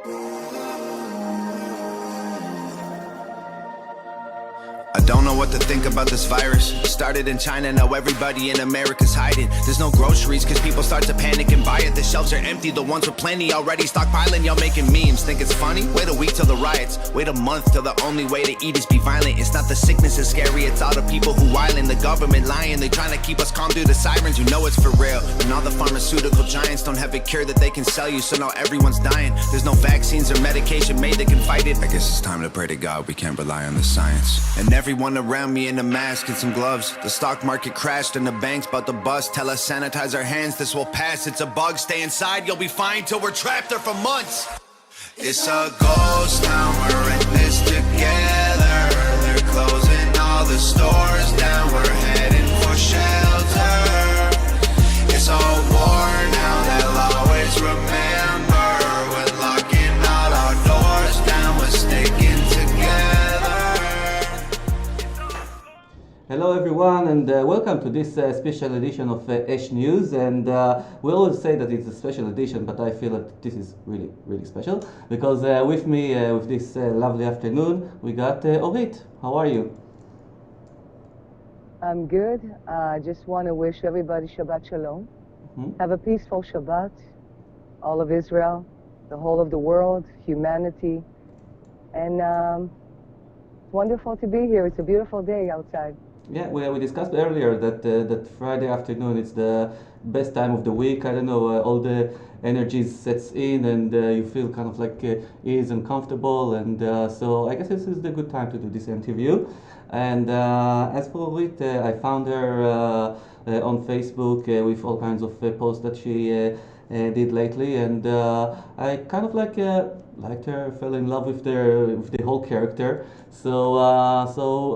I don't know what to think about this virus. Started in China, now everybody in America's hiding. There's no groceries cause people start to panic and buy it. The shelves are empty, the ones with plenty already stockpiling. Y'all making memes, think it's funny? Wait a week till the riots, wait a month till the only way to eat is be violent. It's not the sickness that's scary, it's all the people who wildin'. The government lying, they trying to keep us calm through the sirens. You know it's for real, and all the pharmaceutical giants don't have a cure that they can sell you. So now everyone's dying, there's no vaccines or medication made that can fight it. I guess it's time to pray to God we can't rely on the science. And everyone around me in a mask and some gloves. The stock market crashed and the bank's about to bust. Tell us sanitize our hands, this will pass. It's a bug, stay inside, you'll be fine till we're trapped there for months. It's a ghost town, we're in this together. They're closing all the stores down, we're heading for shelter. It's a war now, they'll always remember. When locking all our doors down, we're sticking together. Hello everyone, and welcome to this special edition of Ash News. And we always say that it's a special edition, but I feel that this is really special because with me with this lovely afternoon we got Orit. How are you? I'm good. I just want to wish everybody Shabbat Shalom. Have a peaceful Shabbat, all of Israel, the whole of the world, humanity, and it's wonderful to be here. It's a beautiful day outside. Yeah, we discussed earlier that that Friday afternoon is the best time of the week. I don't know, all the energy sets in and you feel kind of like ease and comfortable, and so I guess this is the good time to do this interview. And as for it, I found her on Facebook with all kinds of posts that she did lately, and I kind of liked her, fell in love with the whole character. So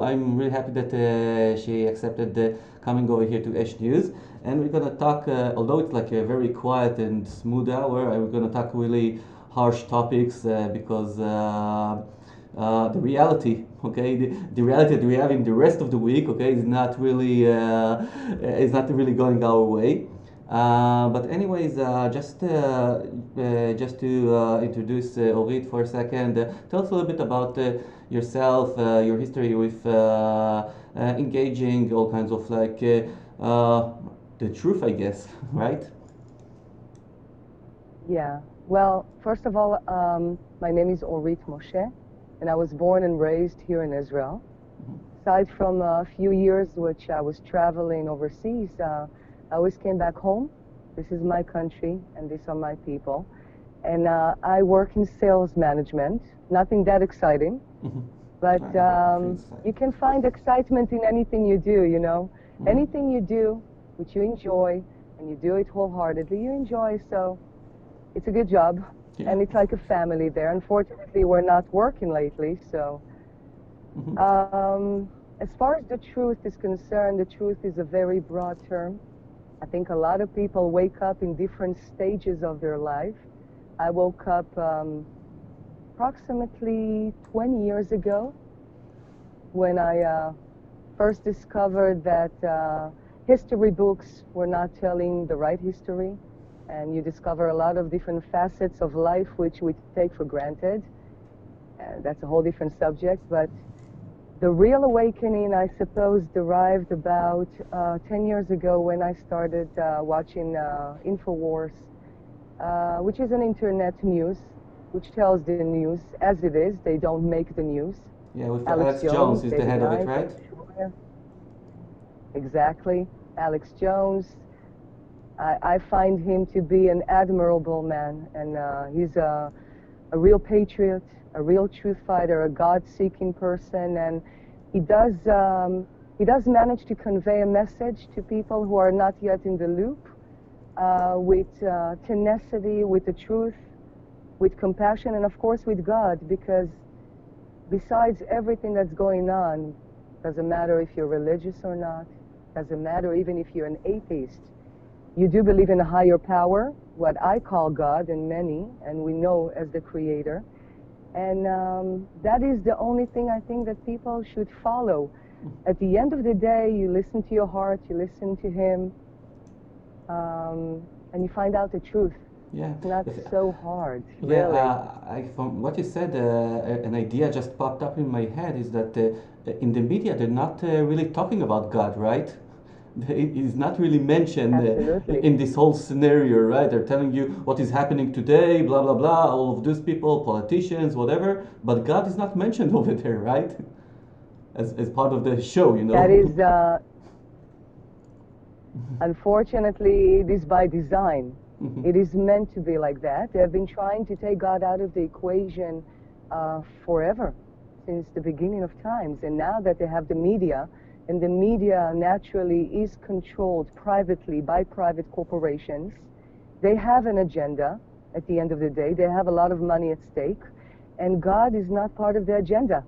I'm really happy that she accepted coming over here to Ash News, and we're gonna talk. Although it's like a very quiet and smooth hour, we're gonna talk really harsh topics because the reality, okay, the reality that we have in the rest of the week, okay, is not really going our way. But anyways, just to introduce Orit for a second, tell us a little bit about yourself, your history with engaging all kinds of like the truth, I guess, right? Yeah. Well, first of all, my name is Orit Moshe, and I was born and raised here in Israel. Aside from a few years which I was traveling overseas, I always came back home. This is my country, and these are my people. And I work in sales management. Nothing that exciting, but you can find excitement in anything you do, you know. Anything you do, which you enjoy, and you do it wholeheartedly, you enjoy, so it's a good job. Yeah. And it's like a family there. Unfortunately, we're not working lately, so. As far as the truth is concerned, the truth is a very broad term. I think a lot of people wake up in different stages of their life. I woke up approximately 20 years ago when I first discovered that history books were not telling the right history, and you discover a lot of different facets of life which we take for granted. That's a whole different subject, but the real awakening, I suppose, derived about 10 years ago when I started watching InfoWars, which is an internet news, which tells the news as it is. They don't make the news. Yeah, with Alex Jones is the head of it, right? Exactly. Alex Jones. I find him to be an admirable man, and he's a real patriot, a real truth fighter, a God-seeking person, and he does manage to convey a message to people who are not yet in the loop, with tenacity, with the truth, with compassion, and of course with God, because besides everything that's going on, doesn't matter if you're religious or not, doesn't matter even if you're an atheist, you do believe in a higher power, what I call God, and many, and we know as the Creator. And that is the only thing I think that people should follow. At the end of the day, you listen to your heart, you listen to Him, and you find out the truth. Yeah. It's not so hard, Yeah, really. from what you said, an idea just popped up in my head is that in the media they're not really talking about God, right? It is not really mentioned Absolutely. in this whole scenario, right? They're telling you what is happening today, blah, blah, blah, all of these people, politicians, whatever, but God is not mentioned over there, right? As part of the show, you That know? is, unfortunately, it is by design. Mhm. It is meant to be like that. They have been trying to take God out of the equation forever, since the beginning of times. And now that they have the media, and the media naturally is controlled privately by private corporations, they have an agenda at the end of the day. They have a lot of money at stake, and God is not part of the agenda.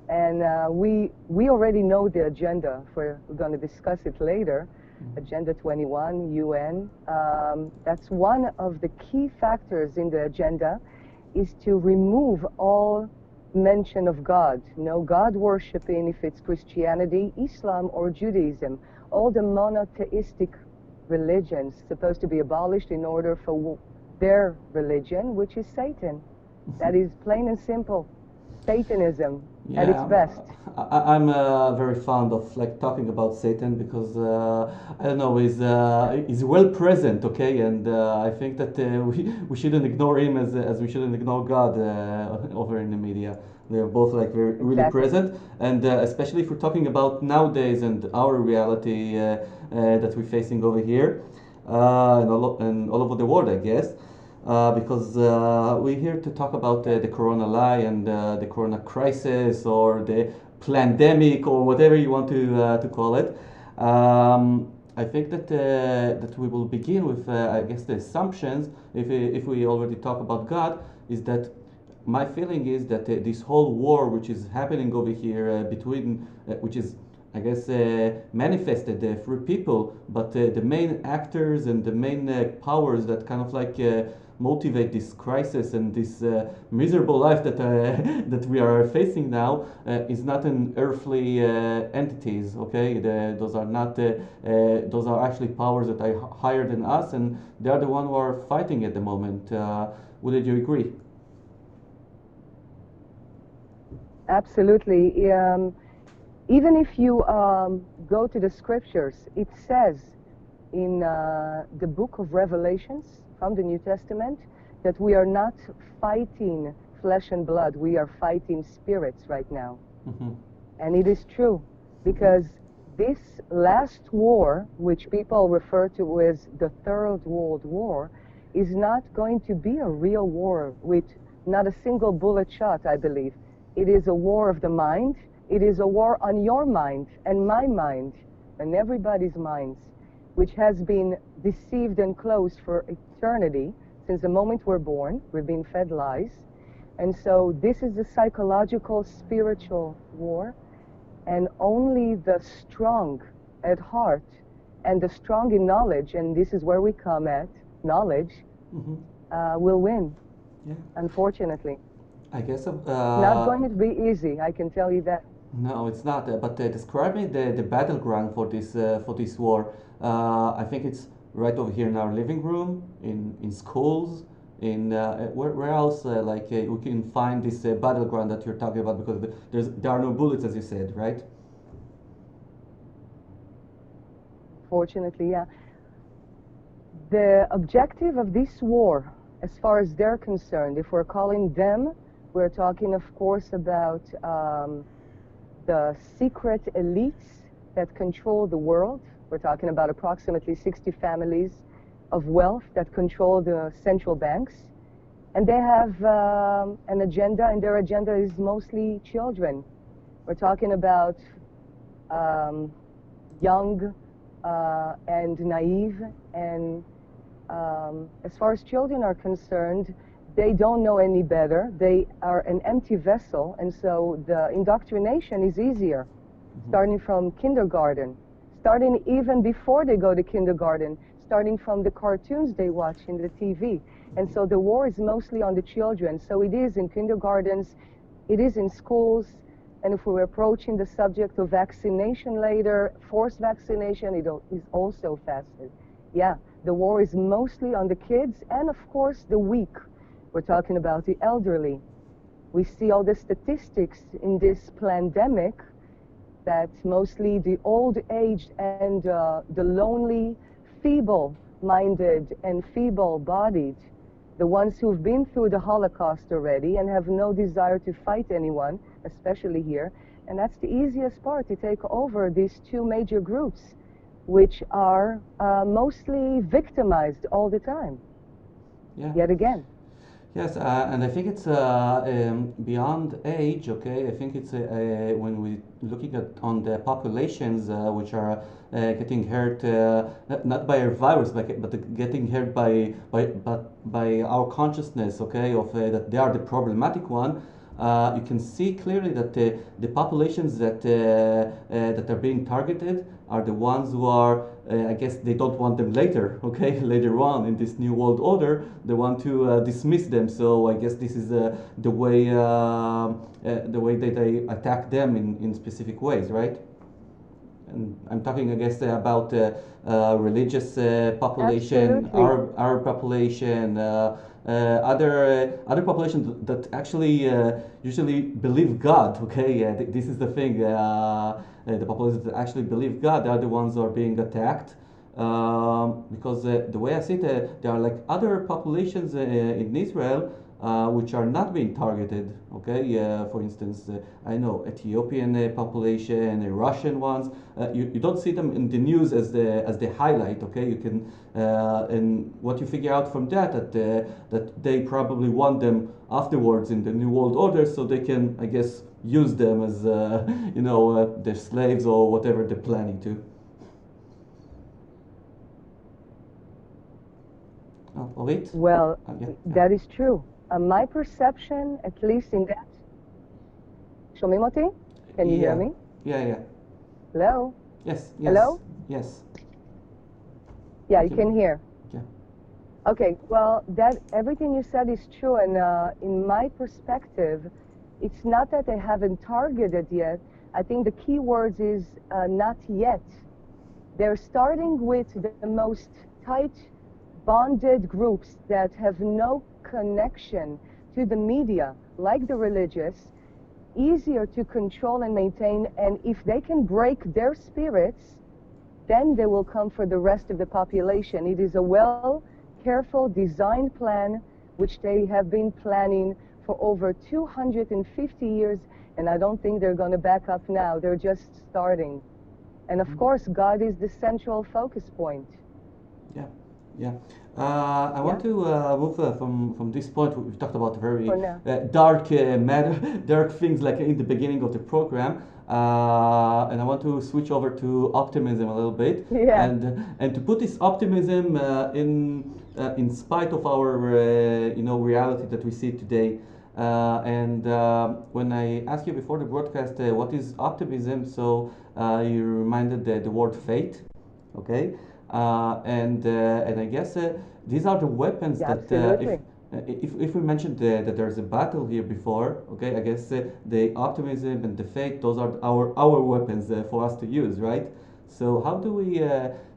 And we already know the agenda. We're going to discuss it later. Agenda 21, UN. That's one of the key factors in the agenda, is to remove all mention of God. No God worshiping, if it's Christianity, Islam, or Judaism. All the monotheistic religions supposed to be abolished in order for their religion, which is Satan. That is plain and simple. Satanism at its Yeah, best. I'm very fond of like talking about Satan because I don't know he's well present, okay, and I think that we shouldn't ignore him as we shouldn't ignore God over in the media. They're both like very really Exactly. present, and especially if we're talking about nowadays and our reality that we're facing over here and all over the world, I guess because we're here to talk about the corona lie and the corona crisis or the pandemic or whatever you want to call it. I think that we will begin with I guess the assumptions if we already talk about God is that my feeling is that this whole war which is happening over here between which is I guess manifested through people, but the main actors and the main powers that kind of like motivate this crisis and this miserable life that that we are facing now is not an earthly entities. Okay, those are not those are actually powers that are higher than us, and they are the one who are fighting at the moment. Would you agree? Absolutely. Even if you go to the scriptures, it says in the book of Revelations from the New Testament that we are not fighting flesh and blood, we are fighting spirits right now. Mm-hmm. And it is true, because this last war, which people refer to as the Third World War, is not going to be a real war with not a single bullet shot, I believe. It is a war of the mind. It is a war on your mind and my mind and everybody's minds, which has been deceived and closed for eternity. Since the moment we're born, we're being fed lies. And so this is a psychological, spiritual war, and only the strong at heart and the strong in knowledge, and this is where we come at, knowledge, Mm-hmm. will win, Yeah, unfortunately. I guess. Not going to be easy, I can tell you that. No, it's not. But describe me the battleground for this war. I think it's right over here in our living room, in schools, in where else we can find this battleground that you're talking about because there are no bullets as you said, right? Fortunately, yeah. The objective of this war, as far as they're concerned, if we're calling them, we're talking, of course, about the secret elites that control the world. We're talking about approximately 60 families of wealth that control the central banks. And they have an agenda, and their agenda is mostly children. We're talking about young and naive, and as far as children are concerned, they don't know any better. They are an empty vessel, and so the indoctrination is easier, starting from kindergarten, starting even before they go to kindergarten, starting from the cartoons they watch in the TV. And so the war is mostly on the children. So it is in kindergartens, it is in schools, and if we're approaching the subject of vaccination later, forced vaccination, it is also faster. Yeah, The war is mostly on the kids and, of course, the weak. We're talking about the elderly. We see all the statistics in this pandemic that mostly the old-aged and the lonely, feeble-minded and feeble-bodied, the ones who've been through the Holocaust already and have no desire to fight anyone, especially here. And that's the easiest part, to take over these two major groups, which are mostly victimized all the time, yet again. Yes, and I think it's beyond age. Okay, I think it's when we looking at on the populations which are getting hurt not by a virus, but getting hurt by our consciousness. Okay, of that they are the problematic one. You can see clearly that the populations that that are being targeted are the ones who are, I guess they don't want them later, okay, later on in this new world order, they want to dismiss them. So I guess this is the way that they attack them in specific ways, right? And I'm talking, I guess, about religious population, our population, other populations that actually usually believe God. Okay, this is the thing. The populations that actually believe God are the ones who are being attacked. Because the way I see it, there are like other populations in Israel which are not being targeted. Okay, for instance, I know Ethiopian population, Russian ones. You don't see them in the news as the highlight. Okay, you can and what you figure out from that that they probably want them afterwards in the New World Order, so they can, I guess, use them as their slaves or whatever they're planning to. Orit? Well, Yeah. that is true. My perception, at least in that. שומעים אותי? Can you hear me? Yeah. Hello? Yes. Hello? Yes. Yeah, you can hear. Yeah. Okay, well, that everything you said is true, and in my perspective, it's not that they haven't targeted yet. I think the key words is not yet. They're starting with the most tight bonded groups that have no connection to the media, like the religious, easier to control and maintain, and if they can break their spirits, then they will come for the rest of the population. It is a careful designed plan which they have been planning for over 250 years, and I don't think they're going to back up now. They're just starting. And of course, God is the central focus point. Yeah. I want to move from this point. We've talked about very dark matter, dark things like in the beginning of the program, and I want to switch over to optimism a little bit, and to put this optimism in spite of our reality that we see today. And when I asked you before the broadcast what is optimism, so you reminded the word faith, okay? And I guess these are the weapons that if we mentioned that there's a battle here before, okay, I guess the optimism and the faith, those are our weapons for us to use, right? So how do we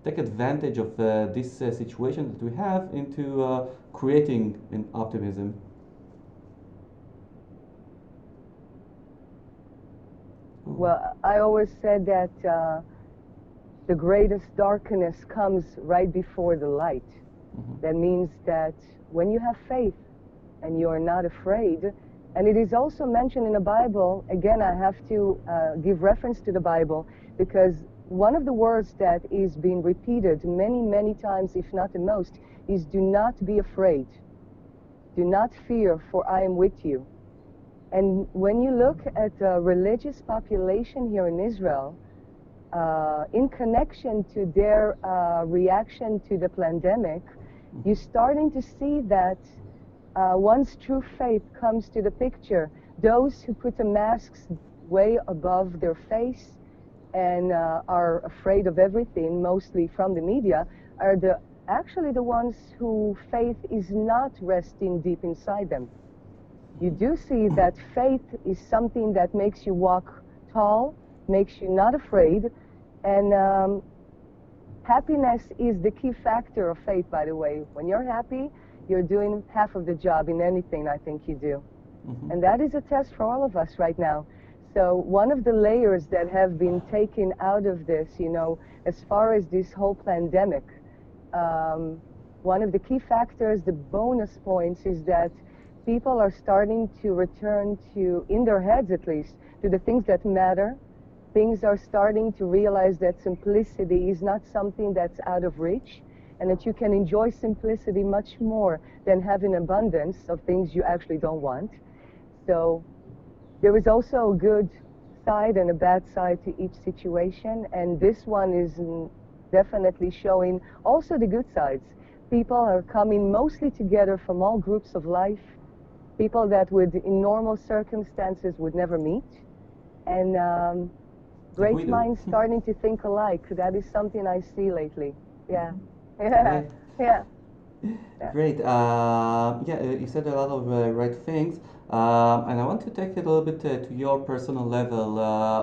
take advantage of this situation that we have into creating an optimism? Well, I always said that the greatest darkness comes right before the light. Mm-hmm. That means that when you have faith and you are not afraid, and it is also mentioned in the Bible, again, I have to give reference to the Bible, because one of the words that is being repeated many, many times, if not the most, is do not be afraid. Do not fear, for I am with you. And when you look at the religious population here in Israel, in connection to their reaction to the pandemic, you're starting to see that once true faith comes to the picture, those who put the masks way above their face and are afraid of everything, mostly from the media, are actually the ones who faith is not resting deep inside them. You do see that faith is something that makes you walk tall, makes you not afraid, and Happiness is the key factor of faith, by the way. When you're happy, you're doing half of the job in anything I think you do. And that is a test for all of us right now. So one of the layers that have been taken out of this, you know, as far as this whole pandemic, one of the key factors, the bonus points, is that people are starting to return to, in their heads at least, to the things that matter. Things are starting to realize that simplicity is not something that's out of reach, and that you can enjoy simplicity much more than having abundance of things you actually don't want. So there is also a good side and a bad side to each situation, and this one is definitely showing also the good sides. People are coming mostly together from all groups of life, people that would, in normal circumstances, would never meet, and great minds starting to think alike. That is something I see lately. Yeah. Yeah. Yeah. Great. You said a lot of right things, and I want to take it a little bit to your personal level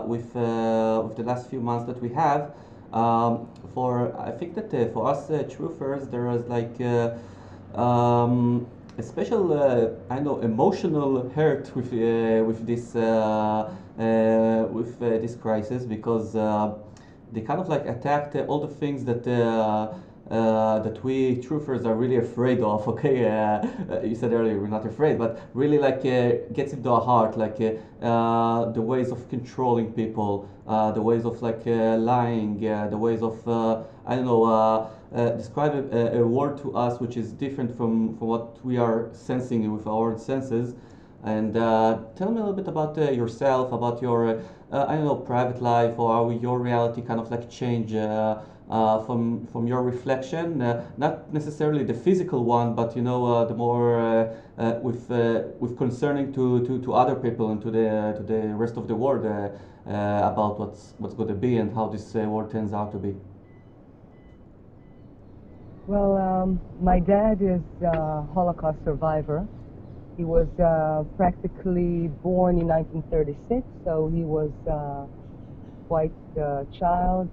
with the last few months that we have. I think that for us truthers, there is like a special, emotional hurt with this crisis, because they kind of like attacked all the things that we truthers are really afraid of. Okay, you said earlier we're not afraid, but really like gets into our heart, like the ways of controlling people, the ways of like lying, the ways of describe a word to us which is different from what we are sensing with our senses. And tell me a little bit about yourself, about your private life, or how your reality kind of like change from your reflection, not necessarily the physical one, but the more with concerning to other people and to the rest of the world about what's going to be and how this world turns out to be. Well, my dad is a Holocaust survivor. He was practically born in 1936, so he was quite a child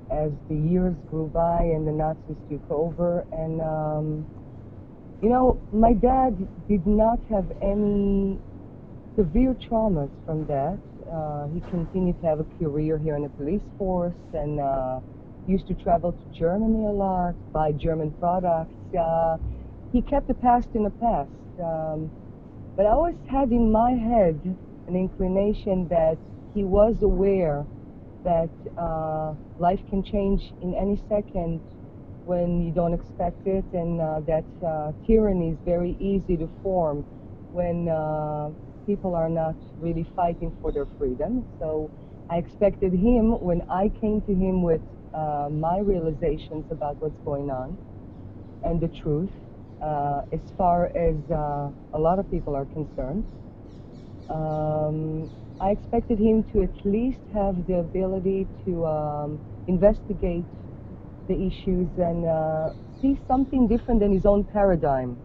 as the years grew by and the Nazis took over. And, my dad did not have any severe traumas from that. He continued to have a career here in the police force, and used to travel to Germany a lot, buy German products. He kept the past in the past. But I always had in my head an inclination that he was aware that life can change in any second when you don't expect it, and that tyranny is very easy to form when people are not really fighting for their freedom. So I expected him, when I came to him with my realizations about what's going on and the truth, as far as a lot of people are concerned, I expected him to at least have the ability to investigate the issues and see something different than his own paradigm,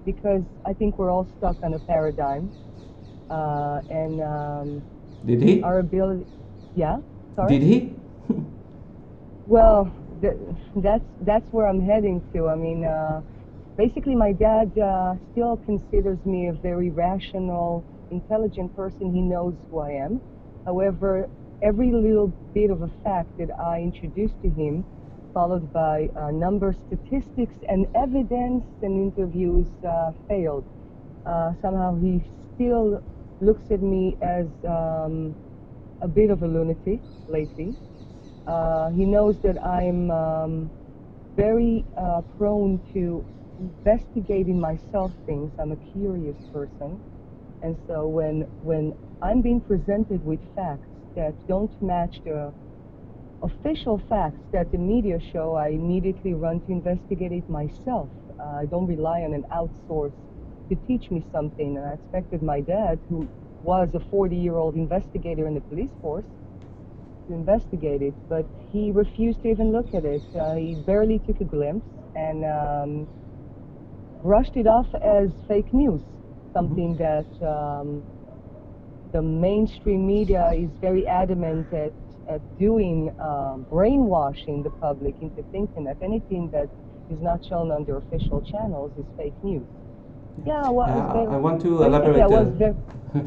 because I think we're all stuck on a paradigm, and Did he? our ability. Yeah, sorry. Did he? Well, that's where I'm heading to. I mean, basically, my dad still considers me a very rational, intelligent person. He knows who I am. However, every little bit of a fact that I introduce to him, followed by numbers, statistics, and evidence and interviews, failed. Somehow he still looks at me as a bit of a lunatic lately. He knows that I'm very prone to investigating myself things. I'm a curious person. And so when I'm being presented with facts that don't match the official facts that the media show, I immediately run to investigate it myself. I don't rely on an outsource to teach me something. And I expected my dad, who was a 40-year-old investigator in the police force, to investigate it, but he refused to even look at it. He barely took a glimpse and brushed it off as fake news, something that the mainstream media is very adamant that at doing brainwashing the public into thinking that anything that is not shown on their official channels is fake news. Yeah, well, I want to basically, elaborate. I was very,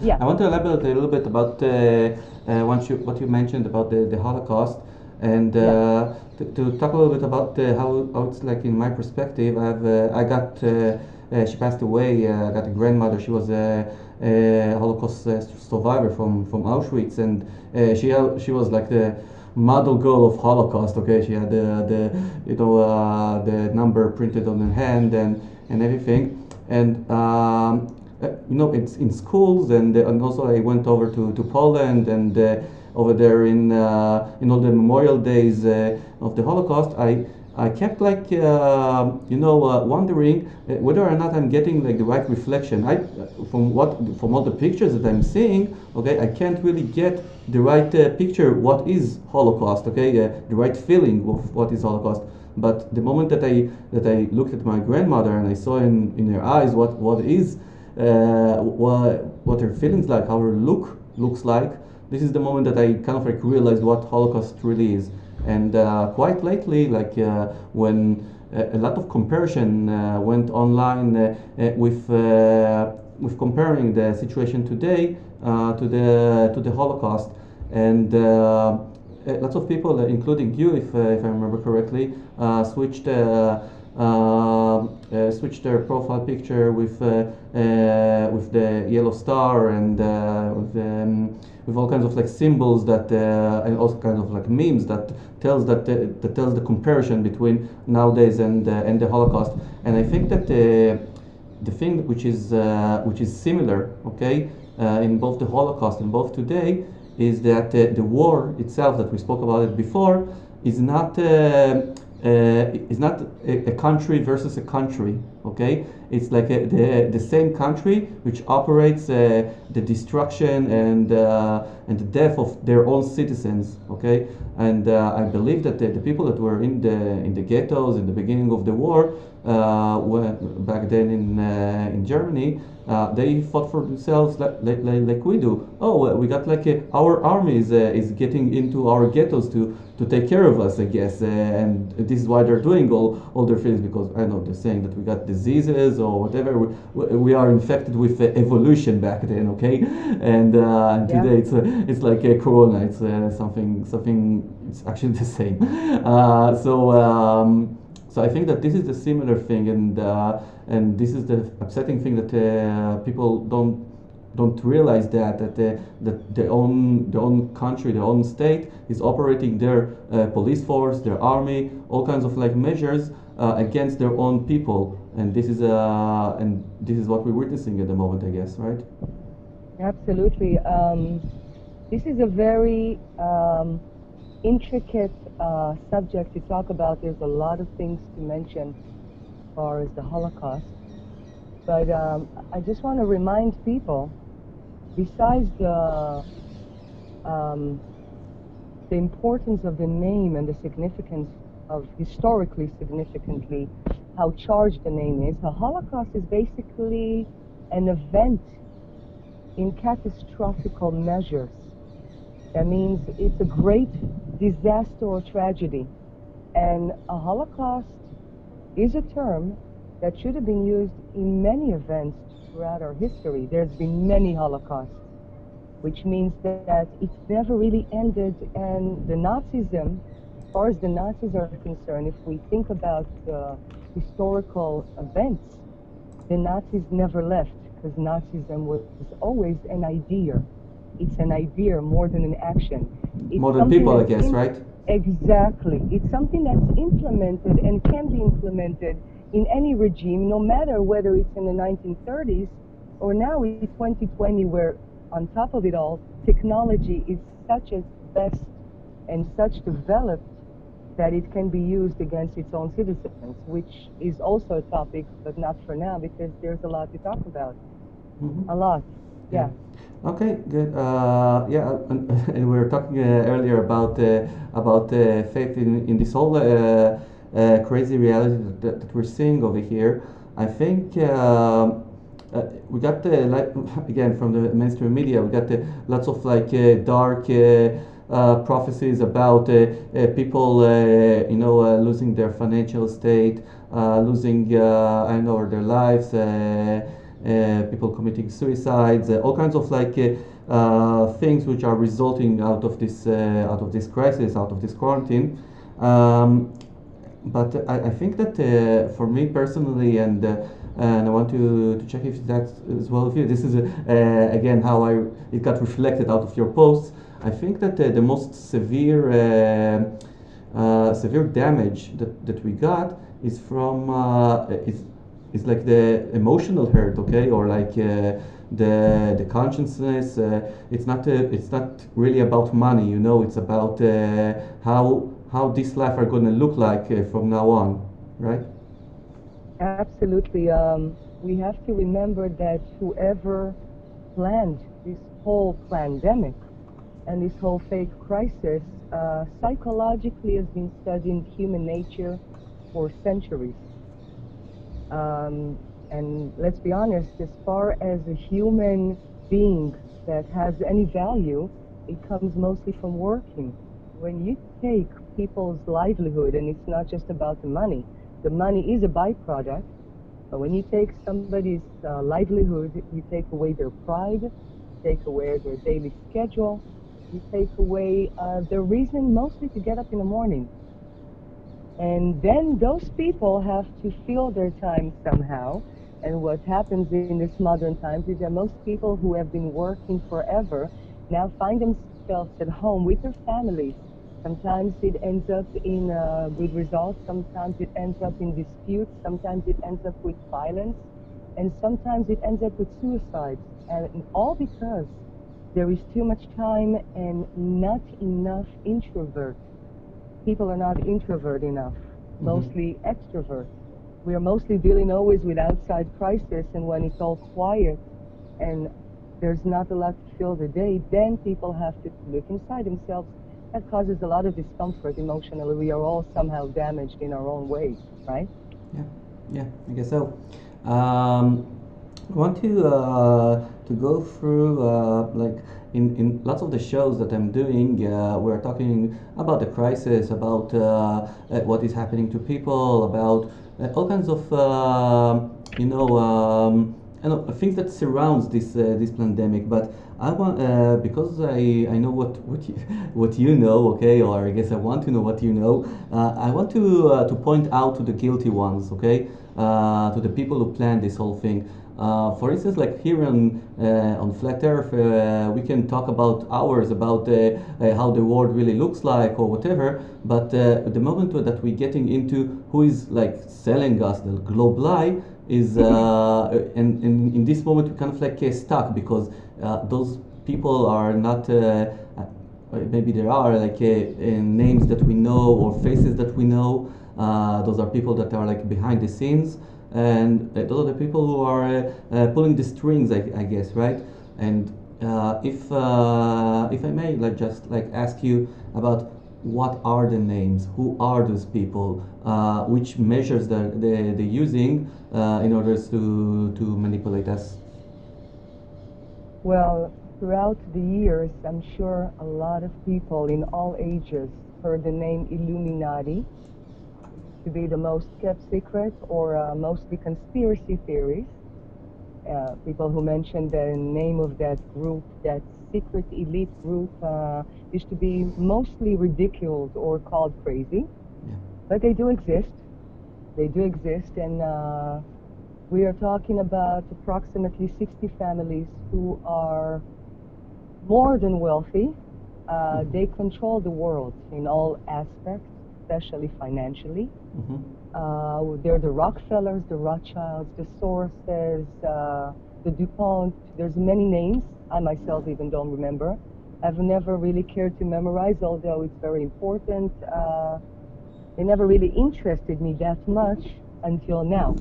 yeah. I want to elaborate a little bit about what you mentioned about the Holocaust, and to talk a little bit about how it's like in my perspective. I got she passed away. I got a grandmother. She was a Holocaust survivor from Auschwitz, and she was like the model girl of Holocaust. Okay, she had the the number printed on her hand and everything, and it's in schools, and also I went over to Poland, and over there in all the memorial days of the Holocaust, I kept like wondering whether or not I'm getting like the right reflection. From all the pictures that I'm seeing, okay, I can't really get the right picture. What is Holocaust? Okay, the right feeling of what is Holocaust. But the moment that I looked at my grandmother and I saw in her eyes what is what her feelings like, how her looks like, this is the moment that I kind of like realized what Holocaust really is. And quite lately, like when a lot of comparison went online with comparing the situation today to the Holocaust, and lots of people, including you, if I remember correctly, switched their profile picture with the yellow star and with all kinds of like symbols that and also kind of like memes that tells the comparison between nowadays and the Holocaust. And I think that the thing which is similar, okay, in both the Holocaust and both today, is that the war itself that we spoke about it before is not a country versus a country, okay? It's like the same country which operates the destruction and the death of their own citizens, okay? And I believe that the people that were in the ghettos in the beginning of the war, back then in Germany, they fought for themselves like we do. Oh, we got like our army is getting into our ghettos to take care of us, I guess, and this is why they're doing all their things, because I know they're saying that we got diseases or whatever. We are infected with evolution back then, okay, and today it's like a corona. It's something. It's actually the same. So I think that this is the similar thing, and this is the upsetting thing that people don't realize that their own country, their own state is operating their police force, their army, all kinds of like measures against their own people, and this is what we're witnessing at the moment, I guess, right? Absolutely. This is a very intricate subject to talk about. There's a lot of things to mention as far as the Holocaust. But I just want to remind people, besides the importance of the name and the significance of historically significantly how charged the name is, the Holocaust is basically an event in catastrophical measures. That means it's a great disaster or tragedy. And a Holocaust is a term that should have been used in many events throughout our history. There's been many Holocausts, which means that it's never really ended. And the Nazism, as far as the Nazis are concerned, if we think about the historical events, the Nazis never left, because Nazism was always an idea. It's an idea more than an action. It's more than people, I guess, right? Exactly. It's something that's implemented and can be implemented in any regime, no matter whether it's in the 1930s or now in 2020, where on top of it all, technology is such as best and such developed that it can be used against its own citizens, which is also a topic, but not for now, because there's a lot to talk about. Mm-hmm. A lot. Yeah. Okay, good. And we were talking earlier about faith in this whole crazy reality that we're seeing over here. I think we got like again from the mainstream media, we got lots of like dark prophecies about people, losing their financial state, losing, I don't know, their lives, people committing suicides, all kinds of things which are resulting out of this crisis, out of this quarantine. But I think that for me personally, and I want to check if that's as well with you. This is again how it got reflected out of your posts. I think that the most severe damage that we got is from is like the emotional hurt, okay, or like the consciousness. It's not really about money, you know. It's about how this life are going to look like from now on, right? Absolutely. We have to remember that whoever planned this whole pandemic and this whole fake crisis psychologically has been studying human nature for centuries. And let's be honest, as far as a human being that has any value, it comes mostly from working. When you take people's livelihood, and it's not just about the money is a byproduct, but when you take somebody's livelihood, you take away their pride, you take away their daily schedule, you take away their reason mostly to get up in the morning. And then those people have to fill their time somehow. And what happens in this modern times is that most people who have been working forever now find themselves at home with their families. Sometimes it ends up in good results, sometimes it ends up in disputes, sometimes it ends up with violence, and sometimes it ends up with suicides. And all because there is too much time and not enough introverts. People are not introvert enough, mostly extrovert. We are mostly dealing always with outside crisis, and when it's all quiet and there's not a lot to fill the day, then people have to look inside themselves. That causes a lot of discomfort emotionally. We are all somehow damaged in our own ways, right? Yeah, I guess so. I want to go through like in lots of the shows that I'm doing. We're talking about the crisis, about what is happening to people, about all kinds of things that surrounds this pandemic. But I want because I know what you know, okay, or I guess I want to know what you know. I want to point out to the guilty ones, okay, to the people who planned this whole thing. For instance, like here on Flat Earth, we can talk about hours about how the world really looks like or whatever. But the moment that we're getting into who is like selling us the globe lie is, and in this moment we kind of like stuck because those people are not. Maybe there are like names that we know or faces that we know. Those are people that are like behind the scenes, and those are the people who are pulling the strings, I guess, right? And if I may, like just like ask you about what are the names, who are those people, which measures they're using in order to manipulate us. Well, throughout the years, I'm sure a lot of people in all ages heard the name Illuminati to be the most kept secret or mostly conspiracy theories. People who mentioned the name of that group, that secret elite group, used to be mostly ridiculed or called crazy. Yeah. But they do exist. They do exist, and we are talking about approximately 60 families who are more than wealthy. They control the world in all aspects, especially financially. They're the Rockefellers, the Rothschilds, the Soroses, the DuPont. There's many names. I myself even don't remember. I've never really cared to memorize, although it's very important. They never really interested me that much until now,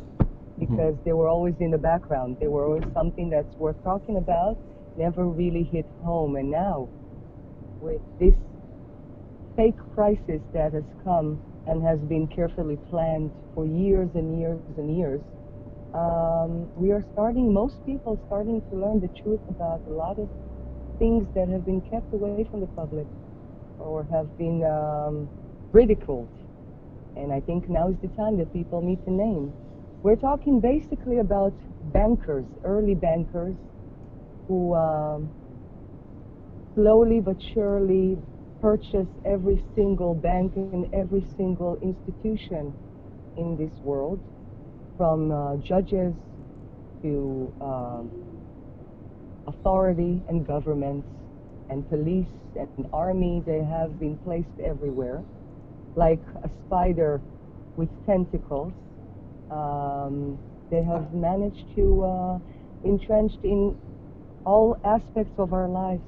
because they were always in the background. They were always something that's worth talking about, never really hit home. And now, with this fake crisis that has come and has been carefully planned for years and years and years, most people starting to learn the truth about a lot of things that have been kept away from the public. or have been ridiculed. And I think now is the time that people need to name. We're talking basically about bankers, early bankers, who slowly but surely purchase every single bank and every single institution in this world, from judges to authority and governments and police and army. They have been placed everywhere, like a spider with tentacles. They have managed to entrenched in all aspects of our lives.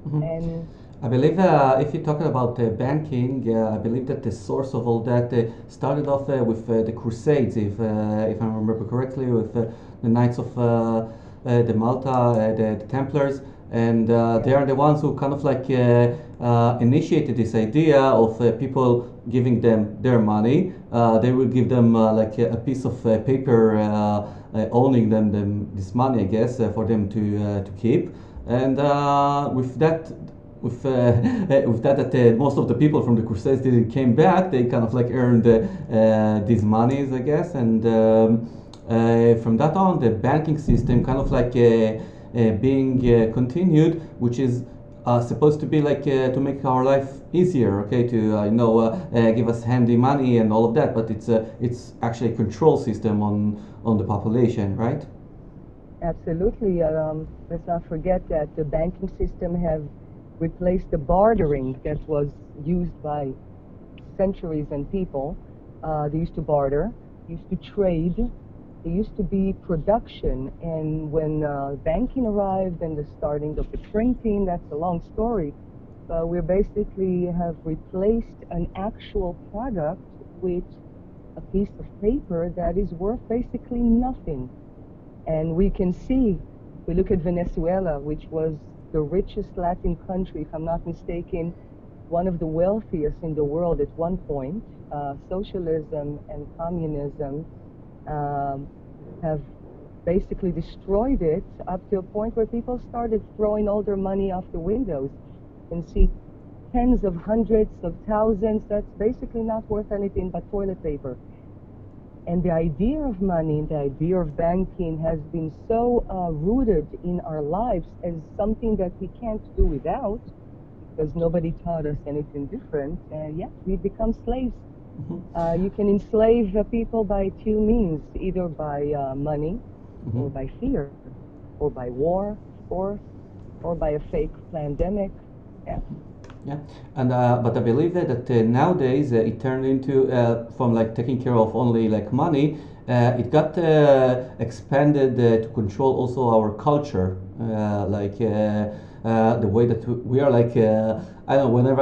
And I believe if you're talking about banking, I believe that the source of all that started off with the Crusades, if I remember correctly, with the Knights of the Malta, the Templars, and they are the ones who kind of like initiated this idea of people giving them their money. They will give them like a piece of paper owning them this money, I guess, for them to keep. And with that, most of the people from the Crusades didn't came back. They kind of like earned these monies, I guess, and from that on, the banking system kind of like being continued, which is supposed to be like to make our life easier, okay, to give us handy money and all of that. But it's actually a control system on the population, right? absolutely, let's not forget that the banking system have replaced the bartering that was used by centuries and people. They used to barter, used to trade, there used to be production, and when banking arrived and the starting of the printing, that's a long story. We basically have replaced an actual product with a piece of paper that is worth basically nothing. And we can see, we look at Venezuela, which was the richest Latin country, if I'm not mistaken, one of the wealthiest in the world at one point. Socialism and communism have basically destroyed it up to a point where people started throwing all their money out the windows and see tens of hundreds of thousands that's basically not worth anything but toilet paper. And the idea of money, the idea of banking has been so rooted in our lives as something that we can't do without, because nobody taught us anything different. Yes, we become slaves. You can enslave people by two means, either by money, or by fear, or by war, force, or by a fake pandemic. Yeah. Yeah, and but I believe that nowadays it turned into from like taking care of only like money, it got expanded to control also our culture, like the way that we are like I don't know. Whenever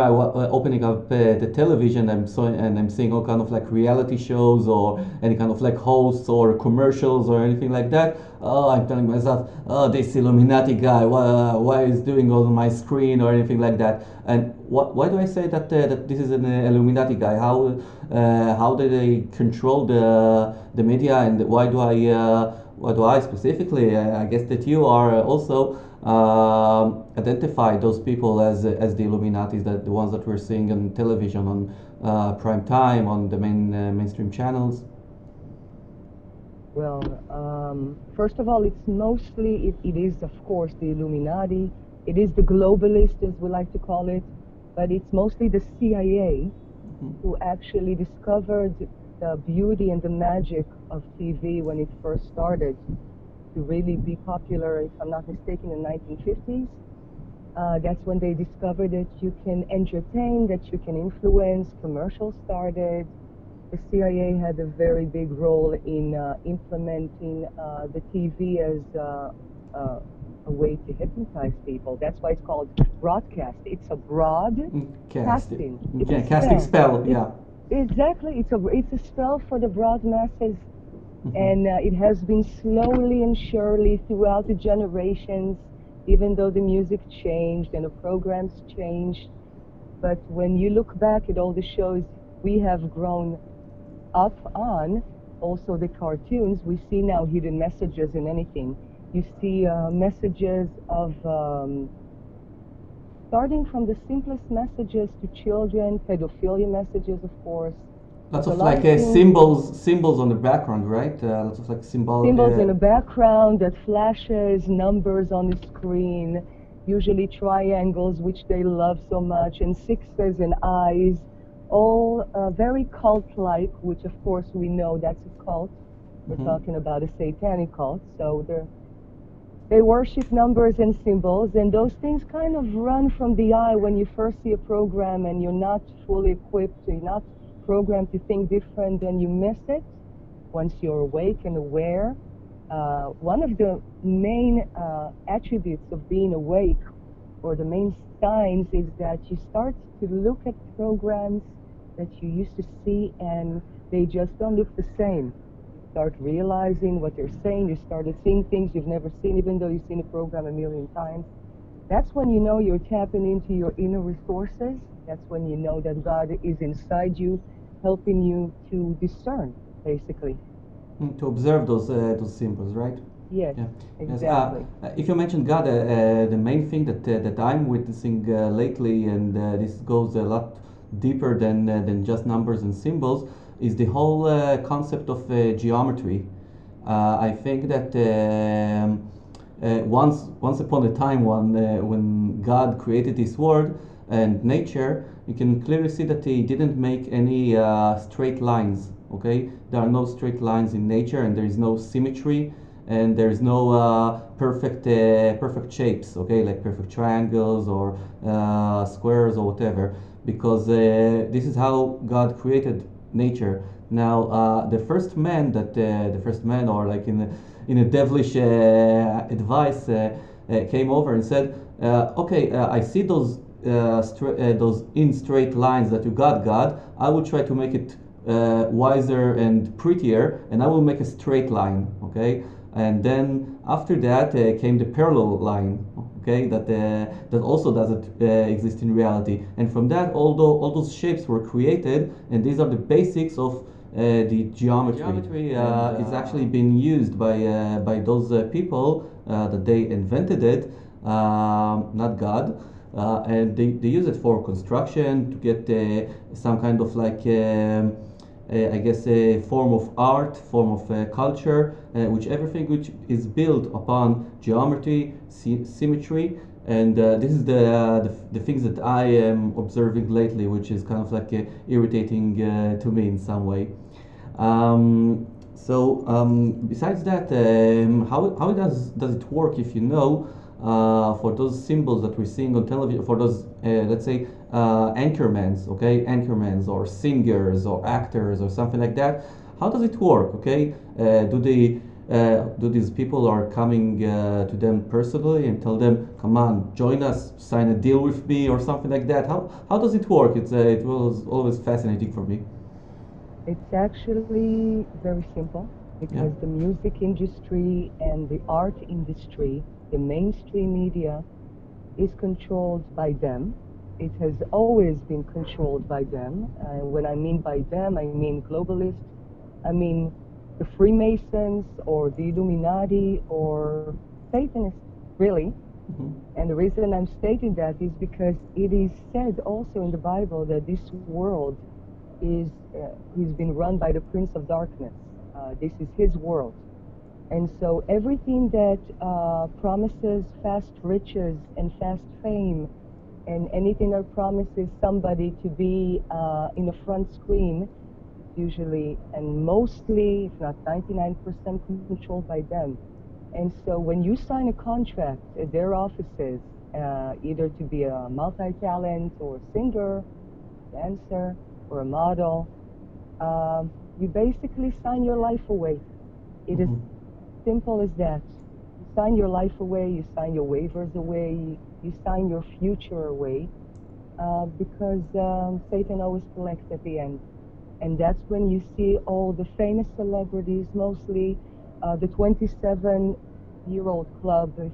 opening up the television, I'm seeing all kind of like reality shows or any kind of like hosts or commercials or anything like that. Oh, I'm telling myself, oh, this Illuminati guy, why is doing on my screen or anything like that? And why do I say that that this is an Illuminati guy? How do they control the media, and why do I specifically? I guess that you are also identify those people as the Illuminatis, that the ones that we're seeing on television, on prime time, on the mainstream channels. Well, first of all, it's mostly, it is of course the Illuminati, it is the globalists as we like to call it, but it's mostly the CIA who actually discovered the beauty and the magic of TV when it first started to really be popular, if I'm not mistaken, in the 1950s. That's when they discovered that you can entertain, that you can influence. Commercials started. The CIA had a very big role in implementing the TV as a way to hypnotize people. That's why it's called broadcast. It's a broadcasting. Casting spell, yeah. Exactly. It's a spell for the broad masses. And it has been slowly and surely throughout the generations, even though the music changed and the programs changed. But when you look back at all the shows we have grown up on, also the cartoons, we see now hidden messages in anything. You see messages of starting from the simplest messages to children, pedophilia messages, of course. Lots There's of a lot like of things, symbols on the background, right? Lots of like symbolic. symbols in the background that flashes, numbers on the screen, usually triangles, which they love so much, and sixes and eyes, all very cult-like, which of course we know that's a cult. We're talking about a satanic cult, so they worship numbers and symbols, and those things kind of run from the eye when you first see a program and you're not fully equipped, you're not programmed to think different, and you miss it. Once you're awake and aware, one of the main attributes of being awake, or the main signs, is that you start to look at programs that you used to see and they just don't look the same. Start realizing what they're saying. You started seeing things you've never seen, even though you've seen a program a million times. That's when you know you're tapping into your inner resources. That's when you know that God is inside you, helping you to discern, basically. To observe those symbols, right? Yes, Yeah. exactly. Yes. If you mentioned God, the main thing that I'm witnessing lately, and this goes a lot deeper than just numbers and symbols, is the whole concept of geometry. I think that once upon a time, when God created this world and nature, you can clearly see that He didn't make any straight lines. Okay, there are no straight lines in nature, and there is no symmetry, and there is no perfect shapes. Okay, like perfect triangles or squares or whatever, because this is how God created nature. Now, the first man, or like in a devilish advice, came over and said, "Okay, I see those in straight lines that you got, God. I will try to make it wiser and prettier, and I will make a straight line." Okay, and then after that came the parallel line. Okay, that also doesn't exist in reality. And from that, all those shapes were created, and these are the basics of the geometry. Geometry is actually being used by those people that they invented it, not God. And they use it for construction to get some kind of like I guess a form of art, form of culture, which everything which is built upon geometry, symmetry, and this is the things that I am observing lately, which is kind of like irritating to me in some way. Besides that, how does it work, if you know, for those symbols that we're seeing on television, for those let's say anchormans, okay, anchormans or singers or actors or something like that? How does it work? Okay, do these people are coming to them personally and tell them, "Come on, join us, sign a deal with me," or something like that? How does it work? It was always fascinating for me. It's actually very simple, because the music industry and the art industry, the mainstream media, is controlled by them. It has always been controlled by them. When I mean by them, I mean globalists. I mean the Freemasons or the Illuminati or Satanists, really. And the reason I'm stating that is because it is said also in the Bible that this world he's been run by the Prince of Darkness. This is his world. And so everything that promises fast riches and fast fame, and anything that promises somebody to be in the front screen, usually and mostly, if not 99%, controlled by them. And so when you sign a contract at their offices, either to be a multi-talent or a singer, dancer, or a model, you basically sign your life away. It is simple as that. You sign your life away, you sign your waivers away, you sign your future away, because Satan always collects at the end. And that's when you see all the famous celebrities, mostly the 27-year-old club, if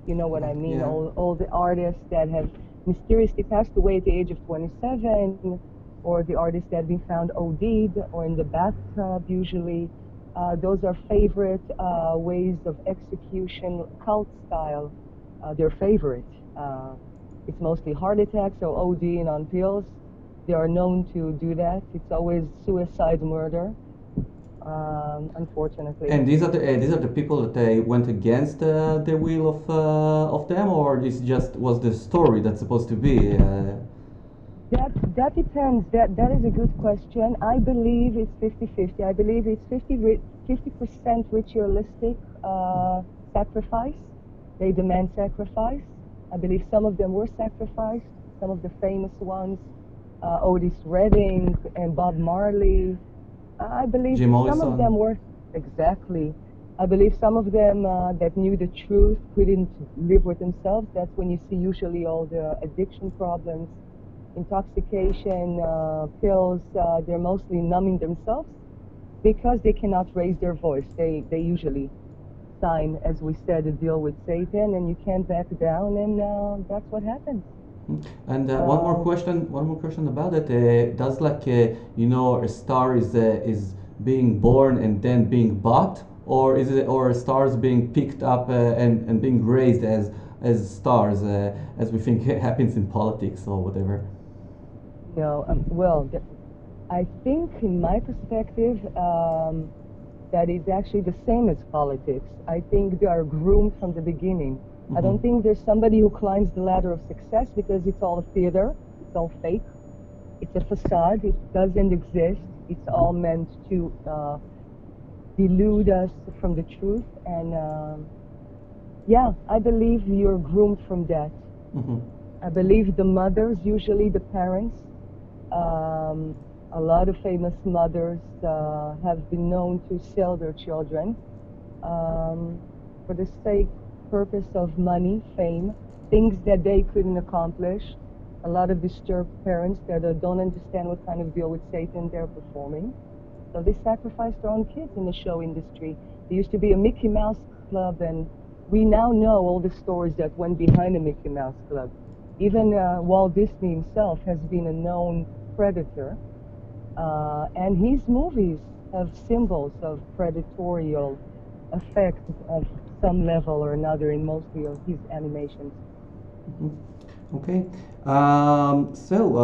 you know what I mean, Yeah. all the artists that have mysteriously passed away at the age of 27, or the artists that have been found OD'd or in the bathtub usually. Those are favorite ways of execution, cult style. They're favorite It's mostly heart attacks or ODing on pills. They are known to do that. It's always suicide, murder, unfortunately. And these are the people that went against the will of them, or this just was the story that's supposed to be? That depends. That is a good question. I believe it's 50-50. I believe it's 50% ritualistic sacrifice. They demand sacrifice. I believe some of them were sacrificed. Some of the famous ones, Otis Redding and Bob Marley. I believe Jim some Morrison. of them were, exactly. I believe some of them that knew the truth couldn't live with themselves. That's when you see usually all the addiction problems, intoxication, pills. They're mostly numbing themselves because they cannot raise their voice. They usually sign, as we said, a deal with Satan, and you can't back down, and that's what happens. And one more question about it. Does a star is being born and then being bought, or is it, or stars being picked up and being raised as stars, as we think happens in politics or whatever? No, I think in my perspective, that is actually the same as politics. I think they are groomed from the beginning. I don't think there's somebody who climbs the ladder of success, because it's all a theater, it's all fake, it's a facade, it doesn't exist, it's all meant to delude us from the truth, and yeah, I believe you're groomed from that. I believe the mothers, usually the parents, a lot of famous mothers have been known to sell their children for the purpose of money, fame, things that they couldn't accomplish. A lot of disturbed parents that don't understand what kind of deal with Satan they're performing. So they sacrifice their own kids in the show industry. There used to be a Mickey Mouse Club, and we now know all the stories that went behind the Mickey Mouse Club. Even Walt Disney himself has been a known predator, and his movies have symbols of predatorial effect of some level or another in mostly of his animations. Okay, so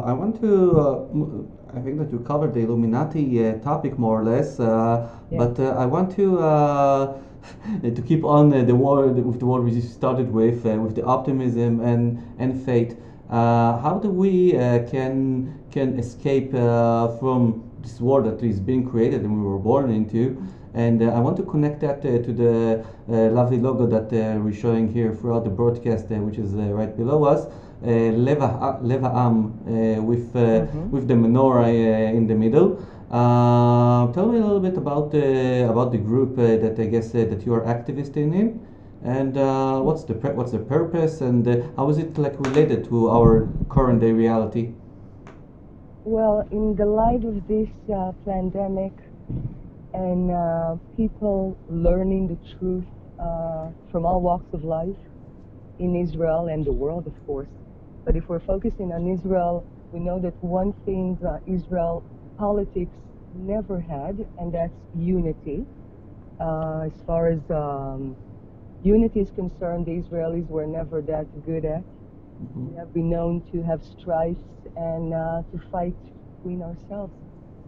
I want to. I think that you covered the Illuminati topic more or less, but I want to keep on the word with the word we started with the optimism and faith. How do we can escape from this world that is being created and we were born into? And I want to connect that to the lovely logo that we're showing here throughout the broadcast, which is right below us, Lev HaAm, with the menorah in the middle. Tell me a little bit about the group that I guess that you are activist in, and what's the purpose, and how is it related to our current day reality? Well, in the light of this pandemic, and people learning the truth from all walks of life in Israel and the world, of course. But if we're focusing on Israel, we know that one thing Israel politics never had, and that's unity. As far as unity is concerned, the Israelis were never that good at. We have been known to have strifes and to fight between ourselves,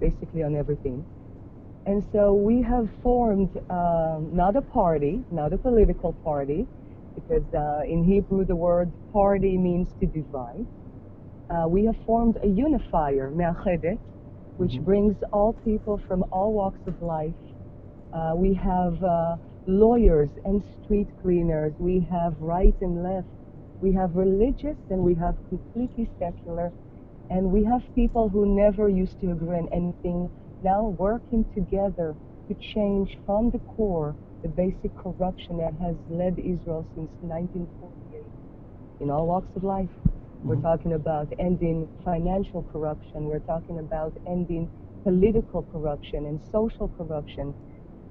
basically on everything. And so we have formed not a party, not a political party, because in Hebrew the word party means to divide. We have formed a unifier, me'achedet, which brings all people from all walks of life. We have lawyers and street cleaners. We have right and left. We have religious and we have completely secular. And we have people who never used to agree on anything, now working together to change from the core the basic corruption that has led Israel since 1948 in all walks of life. We're talking about ending financial corruption. We're talking about ending political corruption and social corruption,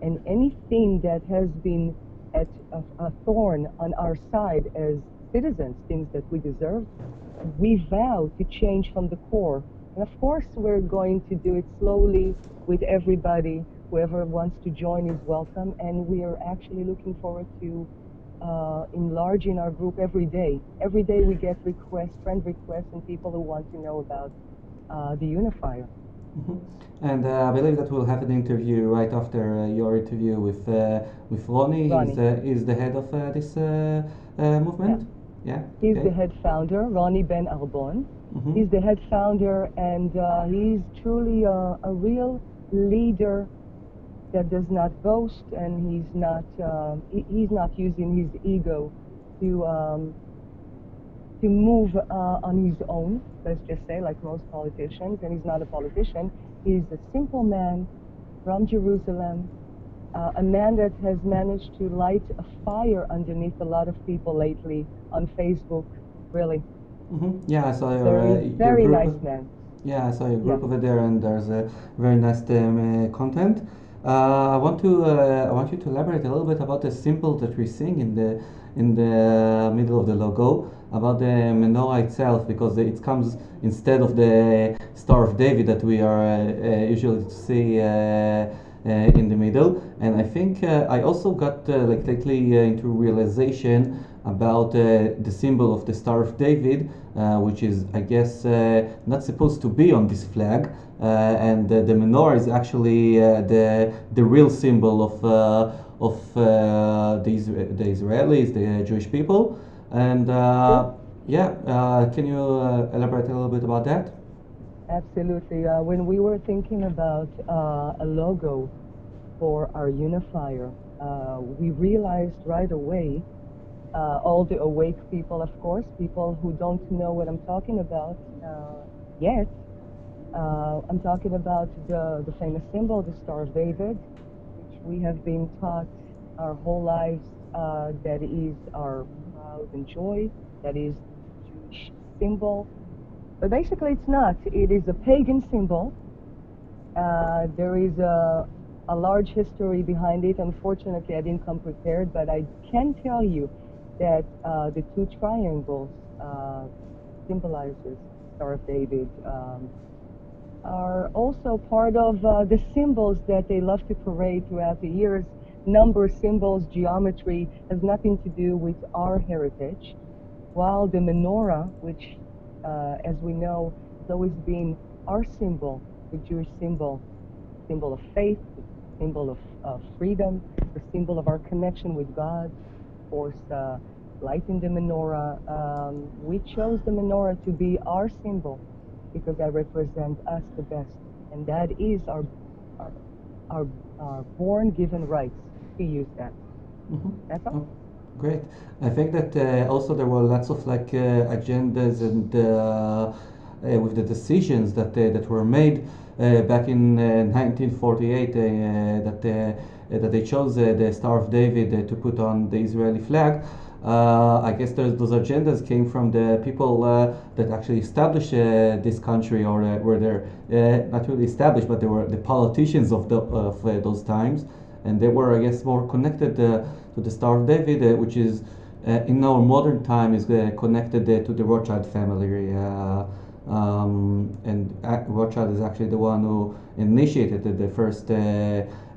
and anything that has been at a thorn on our side as citizens, things that we deserve. We vow to change from the core. And of course, we're going to do it slowly with everybody. Whoever wants to join is welcome. And we are actually looking forward to enlarging our group every day. Every day we get requests, friend requests, and people who want to know about the unifier. Mhm. And I believe that we'll have an interview right after your interview with Roni. Roni. He's the head of this movement. Yeah. He's Okay. the head founder, Roni Ben Arbon. Mhm. He's the head founder, and he's truly a real leader that does not boast, and he's not using his ego to move on his own. Let's just say, like most politicians, and he's not a politician. He's a simple man from Jerusalem, a man that has managed to light a fire underneath a lot of people lately on Facebook. Really, Yeah, I saw your very group. nice man. Yeah, I saw your group Yeah. over there, and there's a very nice content. I want you to elaborate a little bit about the symbol that we're seeing in the middle of the logo, about the menorah itself, because it comes instead of the Star of David that we are usually to see in the middle. And I think I also got like lately into realization about the symbol of the Star of David, which is, I guess, not supposed to be on this flag. And the menorah is actually the real symbol of the Israelis, the Jewish people. And yeah, can you elaborate a little bit about that? Absolutely. When we were thinking about a logo for our unifier, we realized right away, all the awake people, of course, people who don't know what I'm talking about yet. I'm talking about the famous symbol, the Star of David, which we have been taught our whole lives that is our pride and joy, that is the Jewish symbol. But basically it's not. It is a pagan symbol. There is a large history behind it. Unfortunately, I didn't come prepared, but I can tell you that the two triangles symbolizes Star of David are also part of the symbols that they love to parade throughout the years. Number, symbols, geometry has nothing to do with our heritage, while the menorah, which as we know, has always been our symbol, the Jewish symbol of faith, the symbol of freedom, the symbol of our connection with God. Of course, lighting the menorah, we chose the menorah to be our symbol because that represents us the best, and that is our born given rights to use that. That's all. Oh, great. I think that also there were lots of like agendas and with the decisions that were made back in 1948 that they chose the Star of David to put on the Israeli flag. I guess those agendas came from the people that actually established this country, or were there not really established, but they were the politicians of those times, and they were, I guess, more connected to the Star of David, which is in our modern time is connected to the Rothschild family. And Rothschild is actually the one who initiated the first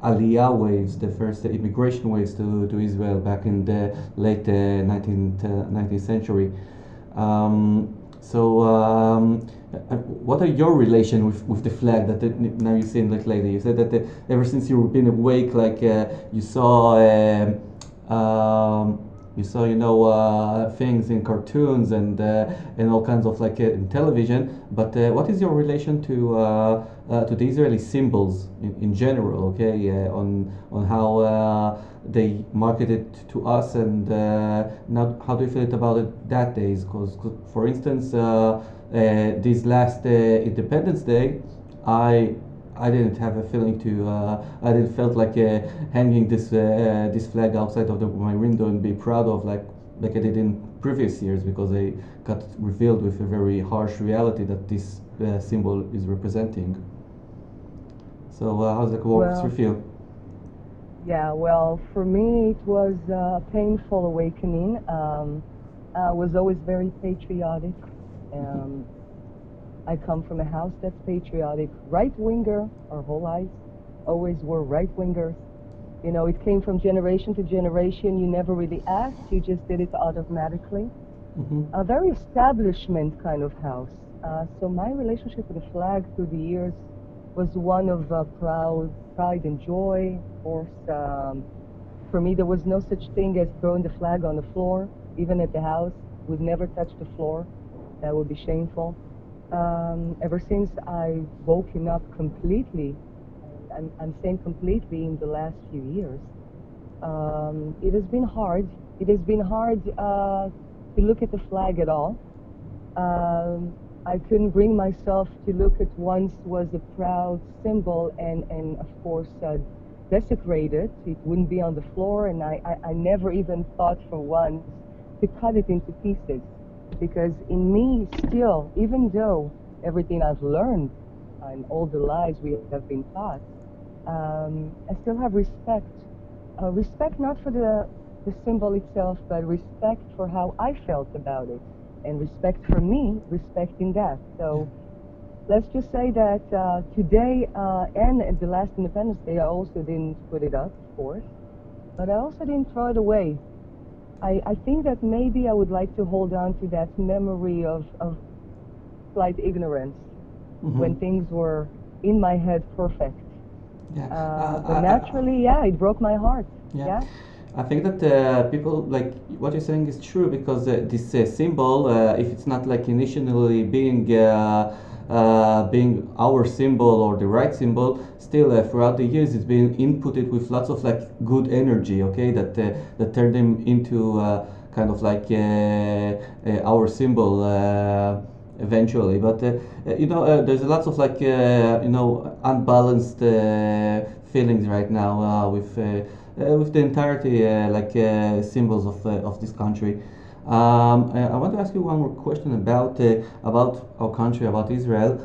Aliyah waves, the first immigration waves to Israel back in the late 19th century. What are your relation with the flag that now you see in Lake Lady? You said that ever since you've been awake, like you saw things in cartoons and all kinds of like in television. But what is your relation to the Israeli symbols in general? Okay, on how they market it to us, and now how do you feel about it that days? Because for instance, this last Independence Day, I didn't have a feeling I didn't felt like hanging this flag outside of my window and be proud of like I did in previous years, because I got revealed with a very harsh reality that this symbol is representing. So how's it works with you? Yeah, well, for me it was a painful awakening. I was always very patriotic. I come from a house that's patriotic, right-winger our whole lives, always were right-wingers. You know, it came from generation to generation. You never really asked, you just did it automatically. A very establishment kind of house. So my relationship with the flag through the years was one of pride and joy. Of course, for me, there was no such thing as throwing the flag on the floor, even at the house. We'd never touch the floor. That would be shameful. Ever since I woken up completely, I'm saying completely in the last few years, it has been hard. It has been hard to look at the flag at all. I couldn't bring myself to look at once was a proud symbol and of course desecrate it. It wouldn't be on the floor, and I never even thought for once to cut it into pieces, because in me still, even though everything I've learned and all the lies we have been taught, I still have respect. Respect not for the symbol itself, but respect for how I felt about it, and respect for me, respecting that. So let's just say that today and at the last Independence Day, I also didn't put it up, of course, but I also didn't throw it away. I think that maybe I would like to hold on to that memory of slight ignorance when things were in my head perfect. But naturally, it broke my heart. Yeah. I think that people, like what you're saying is true, because this symbol, if it's not like initially being our symbol or the right symbol, still throughout the years it's been inputted with lots of like good energy, okay, that turned them into kind of like our symbol eventually. But there's lots of like unbalanced feelings right now with the entirety symbols of this country. I want to ask you one more question about our country, about Israel.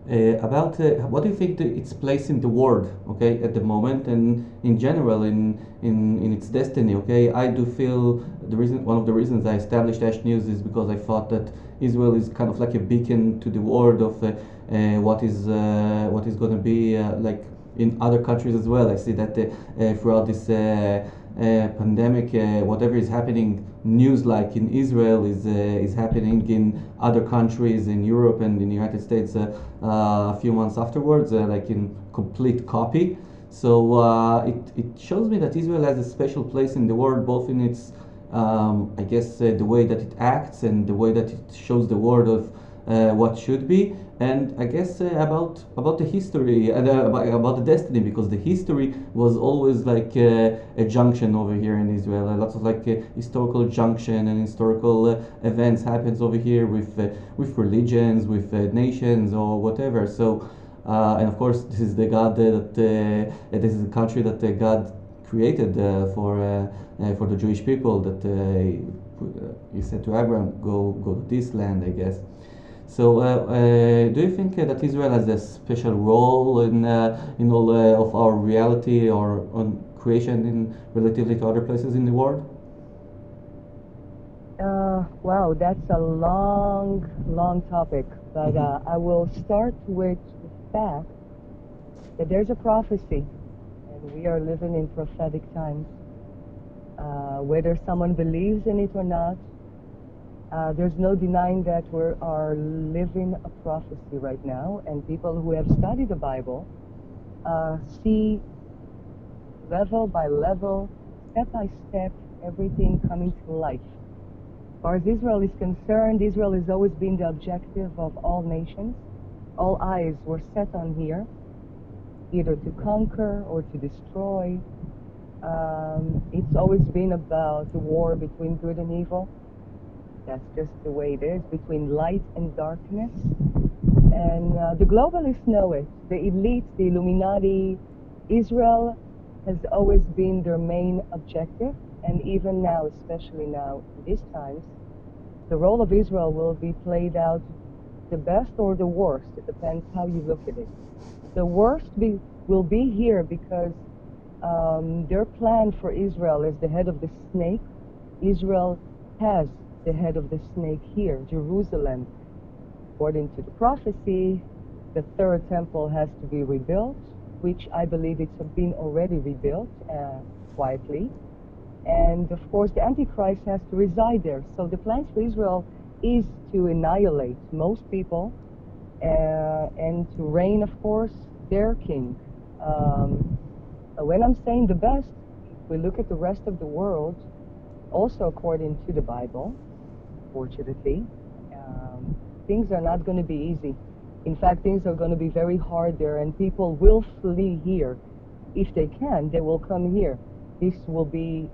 About what do you think its place in the world, okay, at the moment, and in general in its destiny, okay? I do feel one of the reasons I established Ash News is because I thought that Israel is kind of like a beacon to the world of what is going to be like in other countries as well. I see that throughout this pandemic, whatever is happening, news like in Israel is happening in other countries in Europe and in the United States a few months afterwards, like in complete copy. So it shows me that Israel has a special place in the world, both in its I guess the way that it acts and the way that it shows the world of what should be, and I guess about the history and about the destiny, because the history was always like a junction over here in Israel. Lots of like historical junction and historical events happens over here with religions, with nations or whatever. So and of course this is the God that this is the country that God created for the Jewish people, that he said to Abraham, go to this land, I guess. So, do you think that Israel has a special role in all of our reality or on creation in relatively to other places in the world? Wow, that's a long topic, but I will start with the fact that there's a prophecy, and we are living in prophetic times. Whether someone believes in it or not, there's no denying that we are living a prophecy right now, and people who have studied the Bible see level by level, step by step, everything coming to life. As far as Israel is concerned, Israel has always been the objective of all nations. All eyes were set on here, either to conquer or to destroy. It's always been about the war between good and evil. That's just the way it is, between light and darkness. And the globalists know it. The elite, the illuminaty, Israel has always been their main objective. And even now, especially now, in these times, the role of Israel will be played out the best or the worst. It depends how you look at it. The worst will be here because their plan for Israel is the head of the snake. Israel has the head of the snake here, Jerusalem. According to the prophecy, the third temple has to be rebuilt. which I believe it's been already rebuilt quietly. And of course, the Antichrist has to reside there. So the plan for Israel is to annihilate most people and to reign, of course, their king. When I'm saying the best, if we look at the rest of the world, also according to the Bible, fortunately, things are not going to be easy. In fact, things are going to be very hard there, and people will flee here. If they can, they will come here. This will be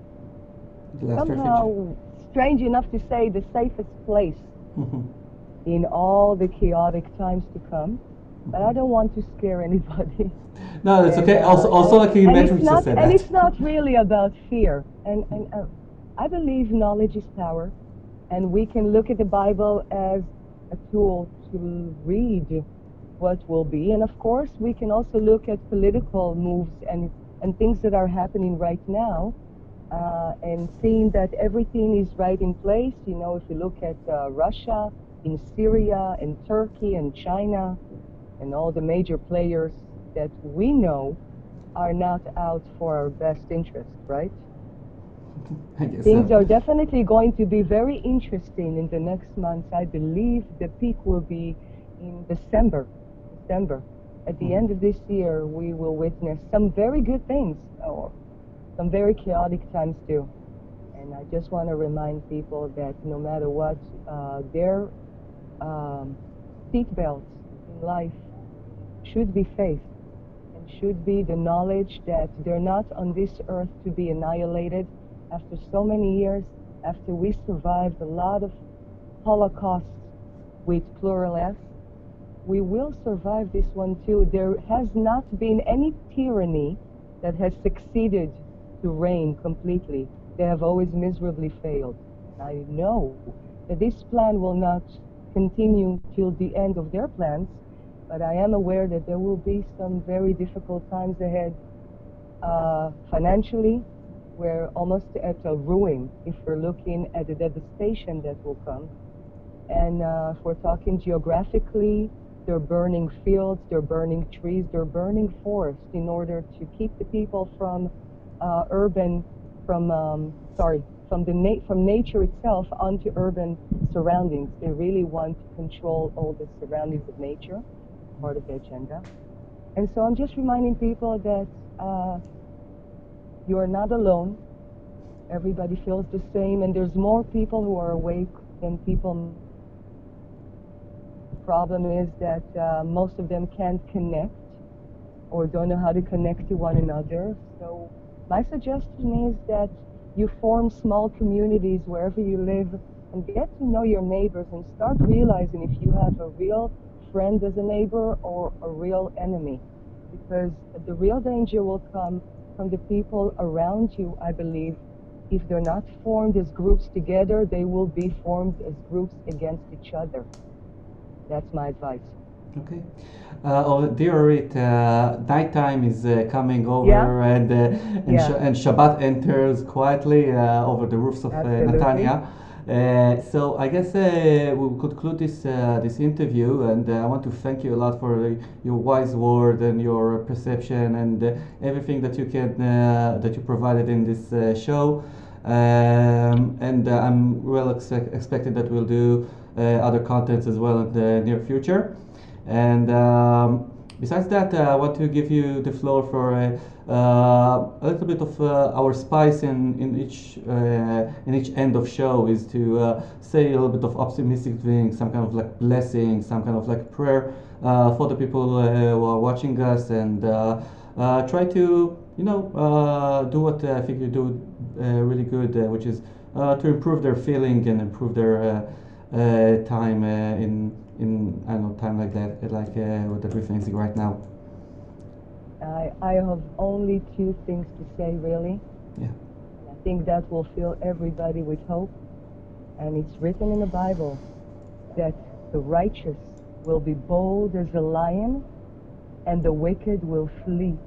somehow, strange enough to say, the safest place in all the chaotic times to come. But I don't want to scare anybody. No, that's okay. Also, like you mentioned, you said and that. it's not really about fear. And I believe knowledge is power, and we can look at the Bible as a tool to read what will be. And of course, we can also look at political moves and things that are happening right now, and seeing that everything is right in place. You know, if you look at Russia, in Syria, and Turkey, and China, and all the major players that we know are not out for our best interest, right? I guess Things so. are definitely going to be very interesting in the next months. I believe the peak will be in December. At the end of this year, we will witness some very good things, or some very chaotic times too. And I just want to remind people that no matter what, their seatbelts in life should be faith, and should be the knowledge that they're not on this earth to be annihilated. After so many years, after we survived a lot of holocausts with plural S, we will survive this one too. There has not been any tyranny that has succeeded to reign completely. They have always miserably failed. I know that this plan will not continue till the end of their plans, but I am aware that there will be some very difficult times ahead. Financially, we're almost at a ruin if we're looking at the devastation that will come. And if we're talking geographically, they're burning fields, they're burning trees, they're burning forests in order to keep the people from from nature itself onto urban surroundings. They really want to control all the surroundings of nature, part of the agenda. And so I'm just reminding people that you are not alone. Everybody feels the same, and there's more people who are awake than people. The problem is that most of them can't connect or don't know how to connect to one another. So my suggestion is that you form small communities wherever you live and get to know your neighbors, and start realizing if you have a real friend as a neighbor or a real enemy. Because the real danger will come from the people around you, I believe. If they're not formed as groups together, they will be formed as groups against each other. That's my advice. Okay. Dear Orit, nighttime is coming over, Yeah? and Shabbat enters quietly over the roofs of Absolutely. Netanya. So I guess we will conclude this interview, and I want to thank you a lot for your wise word and your perception and everything that you provided in this show. And I'm well expecting that we'll do other contents as well in the near future. And besides that, I want to give you the floor for a little bit of our spice in each end of show is to say a little bit of optimistic things, some kind of like blessing, some kind of like prayer for the people who are watching us, and try to do what I think you do really good, which is to improve their feeling and improve their time in I don't know, time like that, like what we're facing right now. I have only two things to say, really. Yeah. I think that will fill everybody with hope. And it's written in the Bible that the righteous will be bold as a lion and the wicked will flee.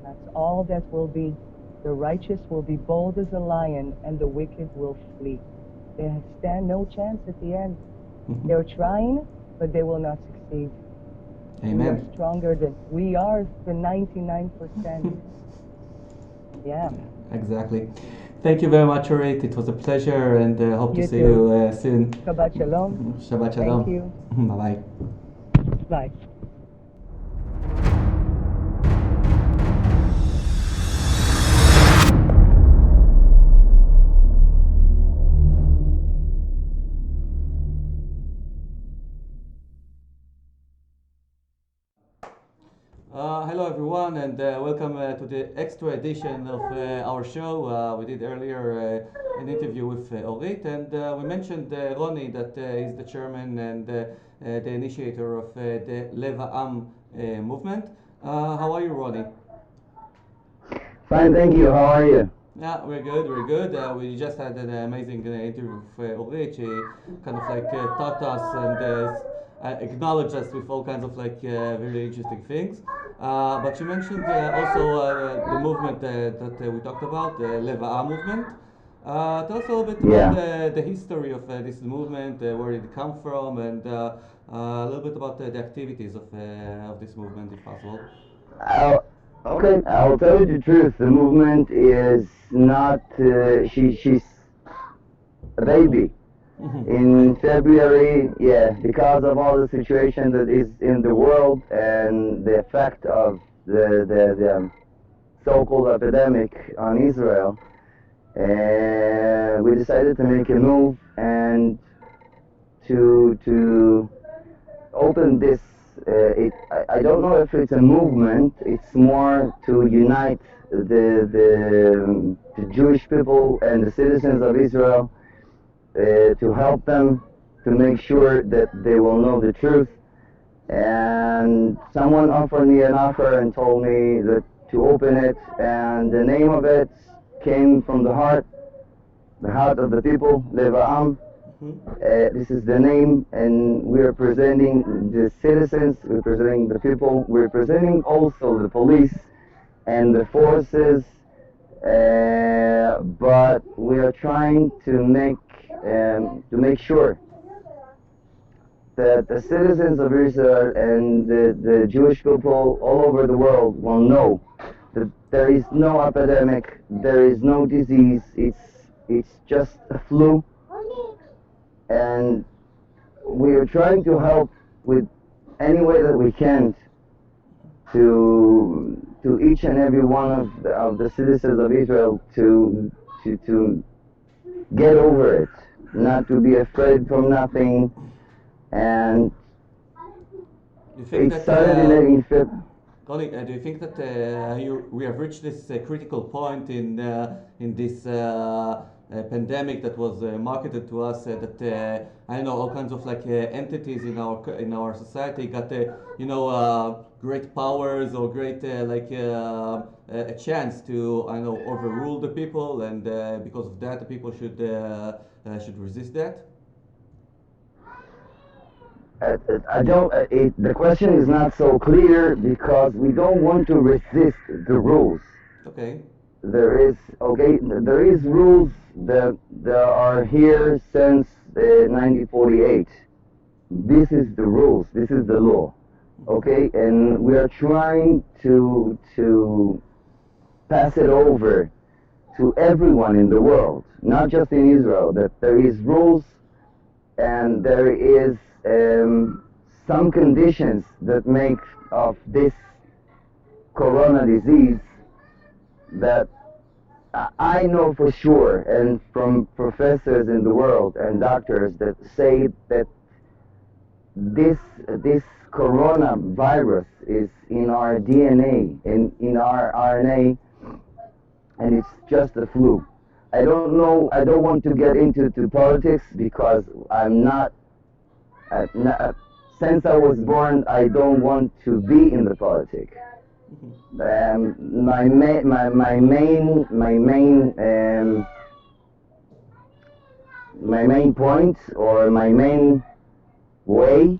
That's all that will be. The righteous will be bold as a lion and the wicked will flee. They stand no chance at the end. They're trying, but they will not succeed. We are Amen. stronger than we are the 99%. Yeah. Exactly. Thank you very much, Orit. It was a pleasure, and hope to You see too. you soon. Shabbat shalom. Shabbat shalom. Thank you. Bye bye. Bye. Hello everyone, and welcome to the extra edition of our show. We did earlier an interview with Orit, and we mentioned Roni, that is the chairman and the initiator of the Lev HaAm movement. How are you, Roni? Fine, thank you. How are you? Yeah, we're good, we're good. We just had an amazing interview with Orit. She kind of like taught us and acknowledged us with all kinds of like very interesting things. But she mentioned also the movement that we talked about, the Lev HaAm movement. Tell us a little bit about Yeah. the history of this movement, where did it come from, and a little bit about the activities of this movement, if possible. Okay, I'll tell you the truth. The movement is not. She's a baby. In February, yeah, because of all the situation that is in the world and the effect of the so-called epidemic on Israel, we decided to make a move and to open this. I don't know if it's a movement. It's more to unite the Jewish people and the citizens of Israel, to help them to make sure that they will know the truth. And someone offered me an offer and told me that to open it, and the name of it came from the heart of the people, Lev HaAm. This is the name, and we are presenting the citizens, we're presenting the people, we're presenting also the police and the forces, but we are trying to make sure that the citizens of Israel and the Jewish people all over the world will know that there is no epidemic, there is no disease, it's just a flu. And we are trying to help with any way that we can to each and every one of the citizens of Israel to get over it, not to be afraid from nothing. And You think it started in February. Roni, do you think that we have reached this critical point in this pandemic that was marketed to us, that I don't know, all kinds of like entities in our society got great powers or great a chance to, I don't know, overrule the people, and because of that the people should resist that? I don't. The question is not so clear because we don't want to resist the rules. Okay. There is rules that are here since 1948. This is the rules. This is the law. Okay, and we are trying to pass it over to everyone in the world, not just in Israel. That there is rules, and there is some conditions that make of this corona disease that I know for sure, and from professors in the world and doctors that say that this coronavirus is in our DNA, in our RNA, and it's just a flu. I don't know. I don't want to get into politics because I'm not. Since I was born, I don't want to be in the politics. My main point, or my main way,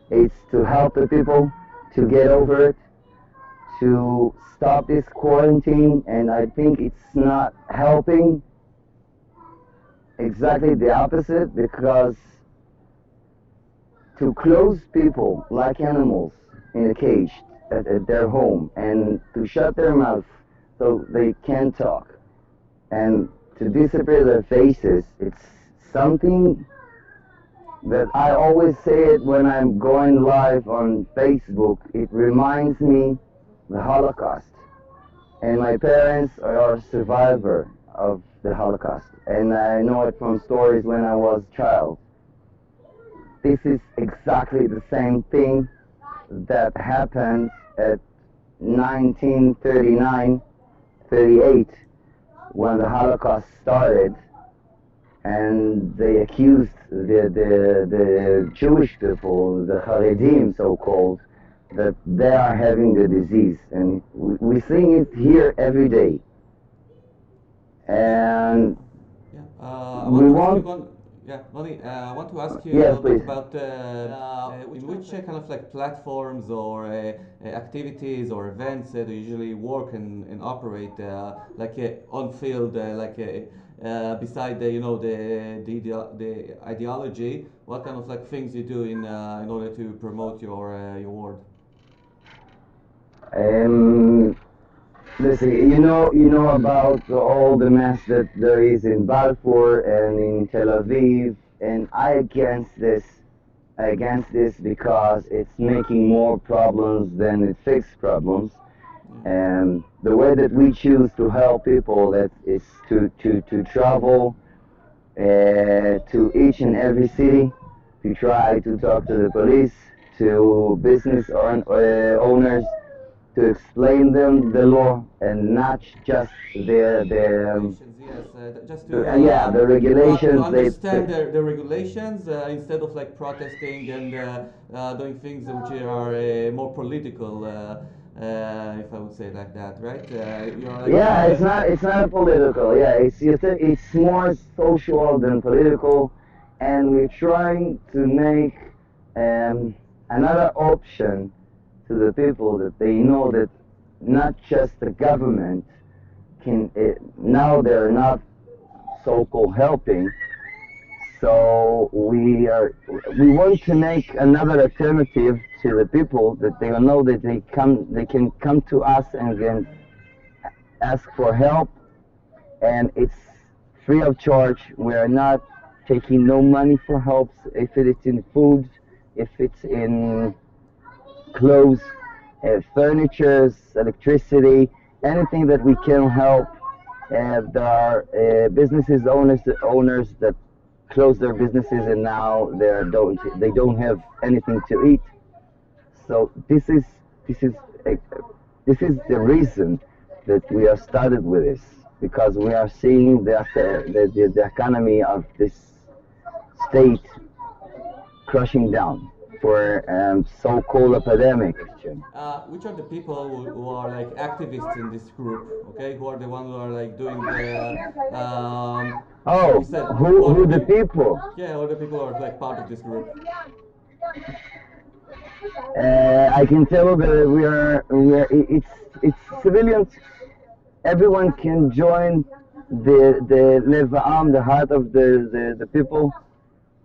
is to help the people to get over it, to stop this quarantine, and I think it's not helping. Exactly the opposite, because to close people like animals in a cage at their home and to shut their mouth so they can't talk and to disappear their faces. It's something that I always say it when I'm going live on Facebook. It reminds me the Holocaust. And my parents are a survivor of the Holocaust. And I know it from stories when I was a child. This is exactly the same thing that happened at 1939, 38, when the Holocaust started, and they accused the Jewish people, the Haredim so-called, that they are having the disease. And we see it here every day. And we want... Yeah, Roni, I want to ask you Yes, a little bit please. about in which kind of like platforms or activities or events do you usually work and operate like on field, beside the the ideology. What kind of like things you do in order to promote your word? Listen, you know about all the mess that there is in Balfour and in Tel Aviv, and I against this because it's making more problems than it fixes problems. And the way that we choose to help people that is to travel to each and every city, to try to talk to the police, to business owners, to explain them the law and not just Regulations, yes, just to the regulations. to understand the regulations instead of like protesting and doing things which are more political, if I would say it like that, right? You're like Yeah, it's not political. Yeah, it's more social than political, and we're trying to make another option to the people that they know that not just the government can now they're not so-called helping. So we want to make another alternative to the people that they know that they can come to us and can ask for help, and it's free of charge. We are not taking no money for helps, if it is in food, if it's in clothes, furnitures, electricity, anything that we can help. There are owners that close their businesses and now they don't have anything to eat. So this is the reason that we have started with this, because we are seeing the economy of this state crushing down for so-called epidemic. Which are the people who are like activists in this group? Okay, who are the ones who are like doing the like you said, who the people? Yeah, all the people who are like part of this group. I can tell that it's civilians. Everyone can join the Lev HaAm, the heart of the people.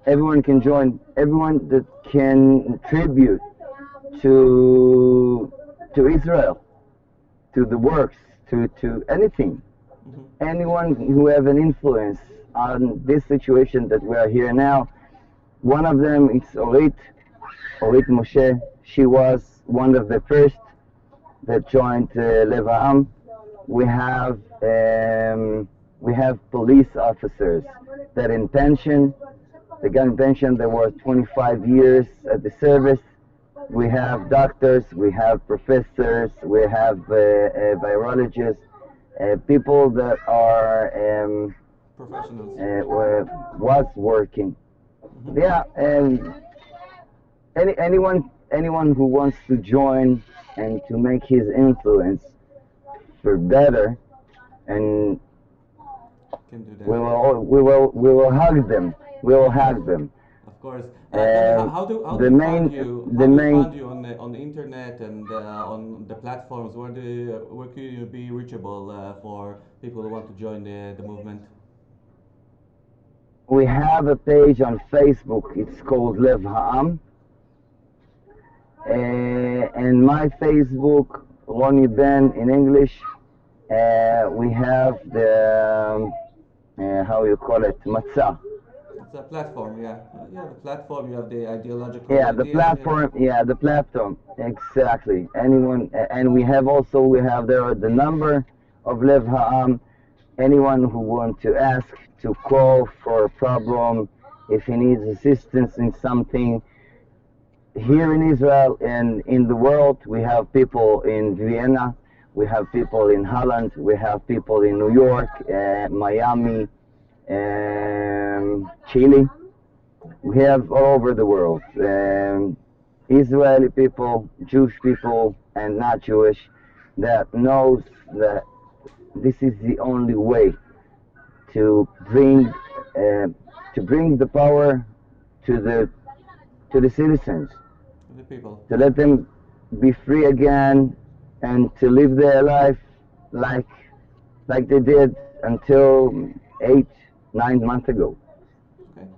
Everyone can join. Everyone that can contribute to Israel, to the works, to anything. Mm-hmm. Anyone who have an influence on this situation that we are here now. One of them is Orit Moshe. She was one of the first that joined Lev HaAm. We have police officers that in pension. They got in pension. They were 25 years at the service. We have doctors. We have professors. We have virologists. People that are professionals. Was working. Mm-hmm. Yeah, and anyone who wants to join and to make his influence for better, and can do that. we will hug them. We will hug them. Of course. How do you find you on the internet and on the platforms? Where can you be reachable for people who want to join the movement? We have a page on Facebook. It's called Lev HaAm, and my Facebook, Roni Ben in English. We have the, how you call it, Matzah. It's a platform, yeah. You have a platform, you have the ideological Yeah, the ideas, platform. Yeah, the platform. Exactly. Anyone, and we have there the number of Lev HaAm. Anyone who wants to ask to call for a problem, if he needs assistance in something. Here in Israel and in the world, we have people in Vienna, we have people in Holland, we have people in New York, Miami, Chile. We have all over the world. Israeli people, Jewish people, and not Jewish, that knows that this is the only way to bring the power to the citizens, to the people. to let them be free again and to live their life like they did until 8-9 months ago. Okay.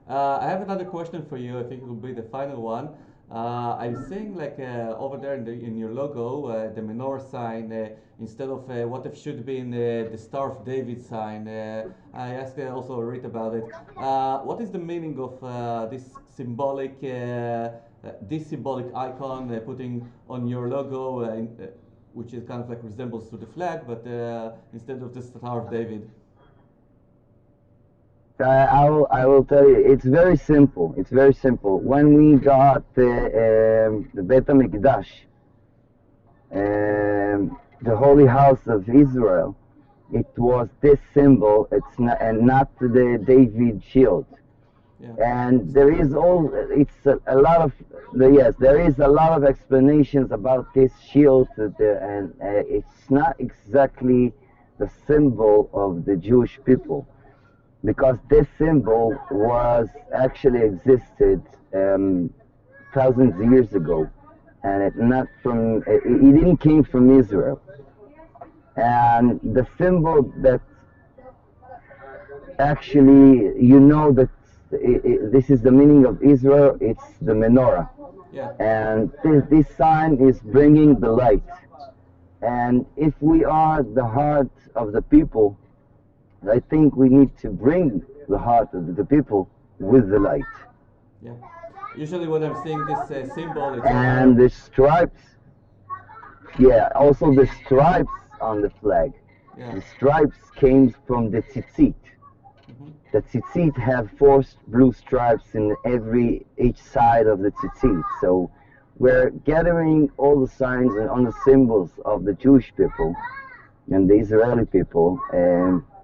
I have another question for you. I think it will be the final one. I'm seeing like over there in your logo, the menorah sign, instead of what it should be in the Star of David sign. I asked also Orit about it. What is the meaning of this symbolic icon putting on your logo, which is kind of like resembles to the flag, but instead of the Star of David? I will tell you, it's very simple. It's very simple. When we got the Beit HaMikdash, the holy house of Israel, it was this symbol. It's not, and not the David shield. Yeah. And there is a lot of there is a lot of explanations about this shield, and it's not exactly the symbol of the Jewish people, because this symbol was actually existed thousands of years ago, and it didn't came from Israel. And the symbol that actually, that this is the meaning of Israel, it's the menorah. Yeah. And this sign is bringing the light. And if we are the heart of the people, I think we need to bring the heart of the people with the light. Yeah. Usually when I'm seeing this symbol, it's and the stripes, also the stripes on the flag. Yeah. The stripes came from the tzitzit. Mm-hmm. The tzitzit have 4 blue stripes in each side of the tzitzit. So we're gathering all the signs and all the symbols of the Jewish people and the Israeli people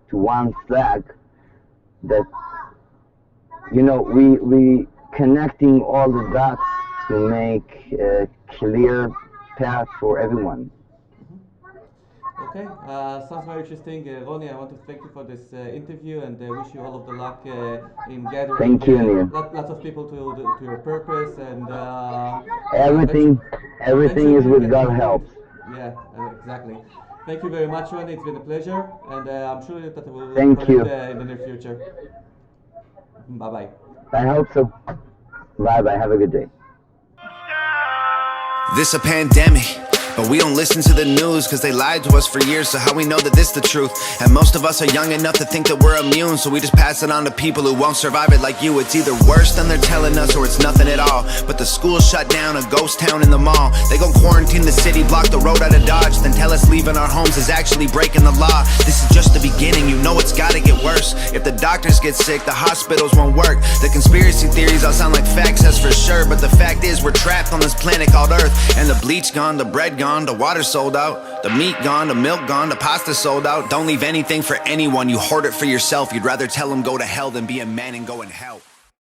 to one flag, that we connecting all the dots to make a clear path for everyone. Okay, sounds very interesting. Roni, I want to thank you for this interview, and wish you all of the luck in gathering Thank you, Neil. lots of people to your purpose, and everything is with God's help. Yeah, exactly. Thank you very much, Roni. It's been a pleasure, and I'm sure that we'll work Thank on you. it in the near future. Bye-bye. I hope so. Bye-bye. Have a good day. This a pandemic, but we don't listen to the news cause they lied to us for years, so how we know that this the truth? And most of us are young enough to think that we're immune, so we just pass it on to people who won't survive it like you. It's either worse than they're telling us or it's nothing at all. But the school shut down, a ghost town in the mall. They gon' quarantine the city, block the road out of Dodge, then tell us leaving our homes is actually breaking the law. This is just the beginning, it's gotta get worse. If the doctors get sick, the hospitals won't work. The conspiracy theories all sound like facts, that's for sure, but the fact is we're trapped on this planet called Earth. And the bleach gone, the bread gone, the water sold out, the meat gone, the milk gone, the pasta sold out. Don't leave anything for anyone, you hoard it for yourself. You'd rather tell them go to hell than be a man and go and help.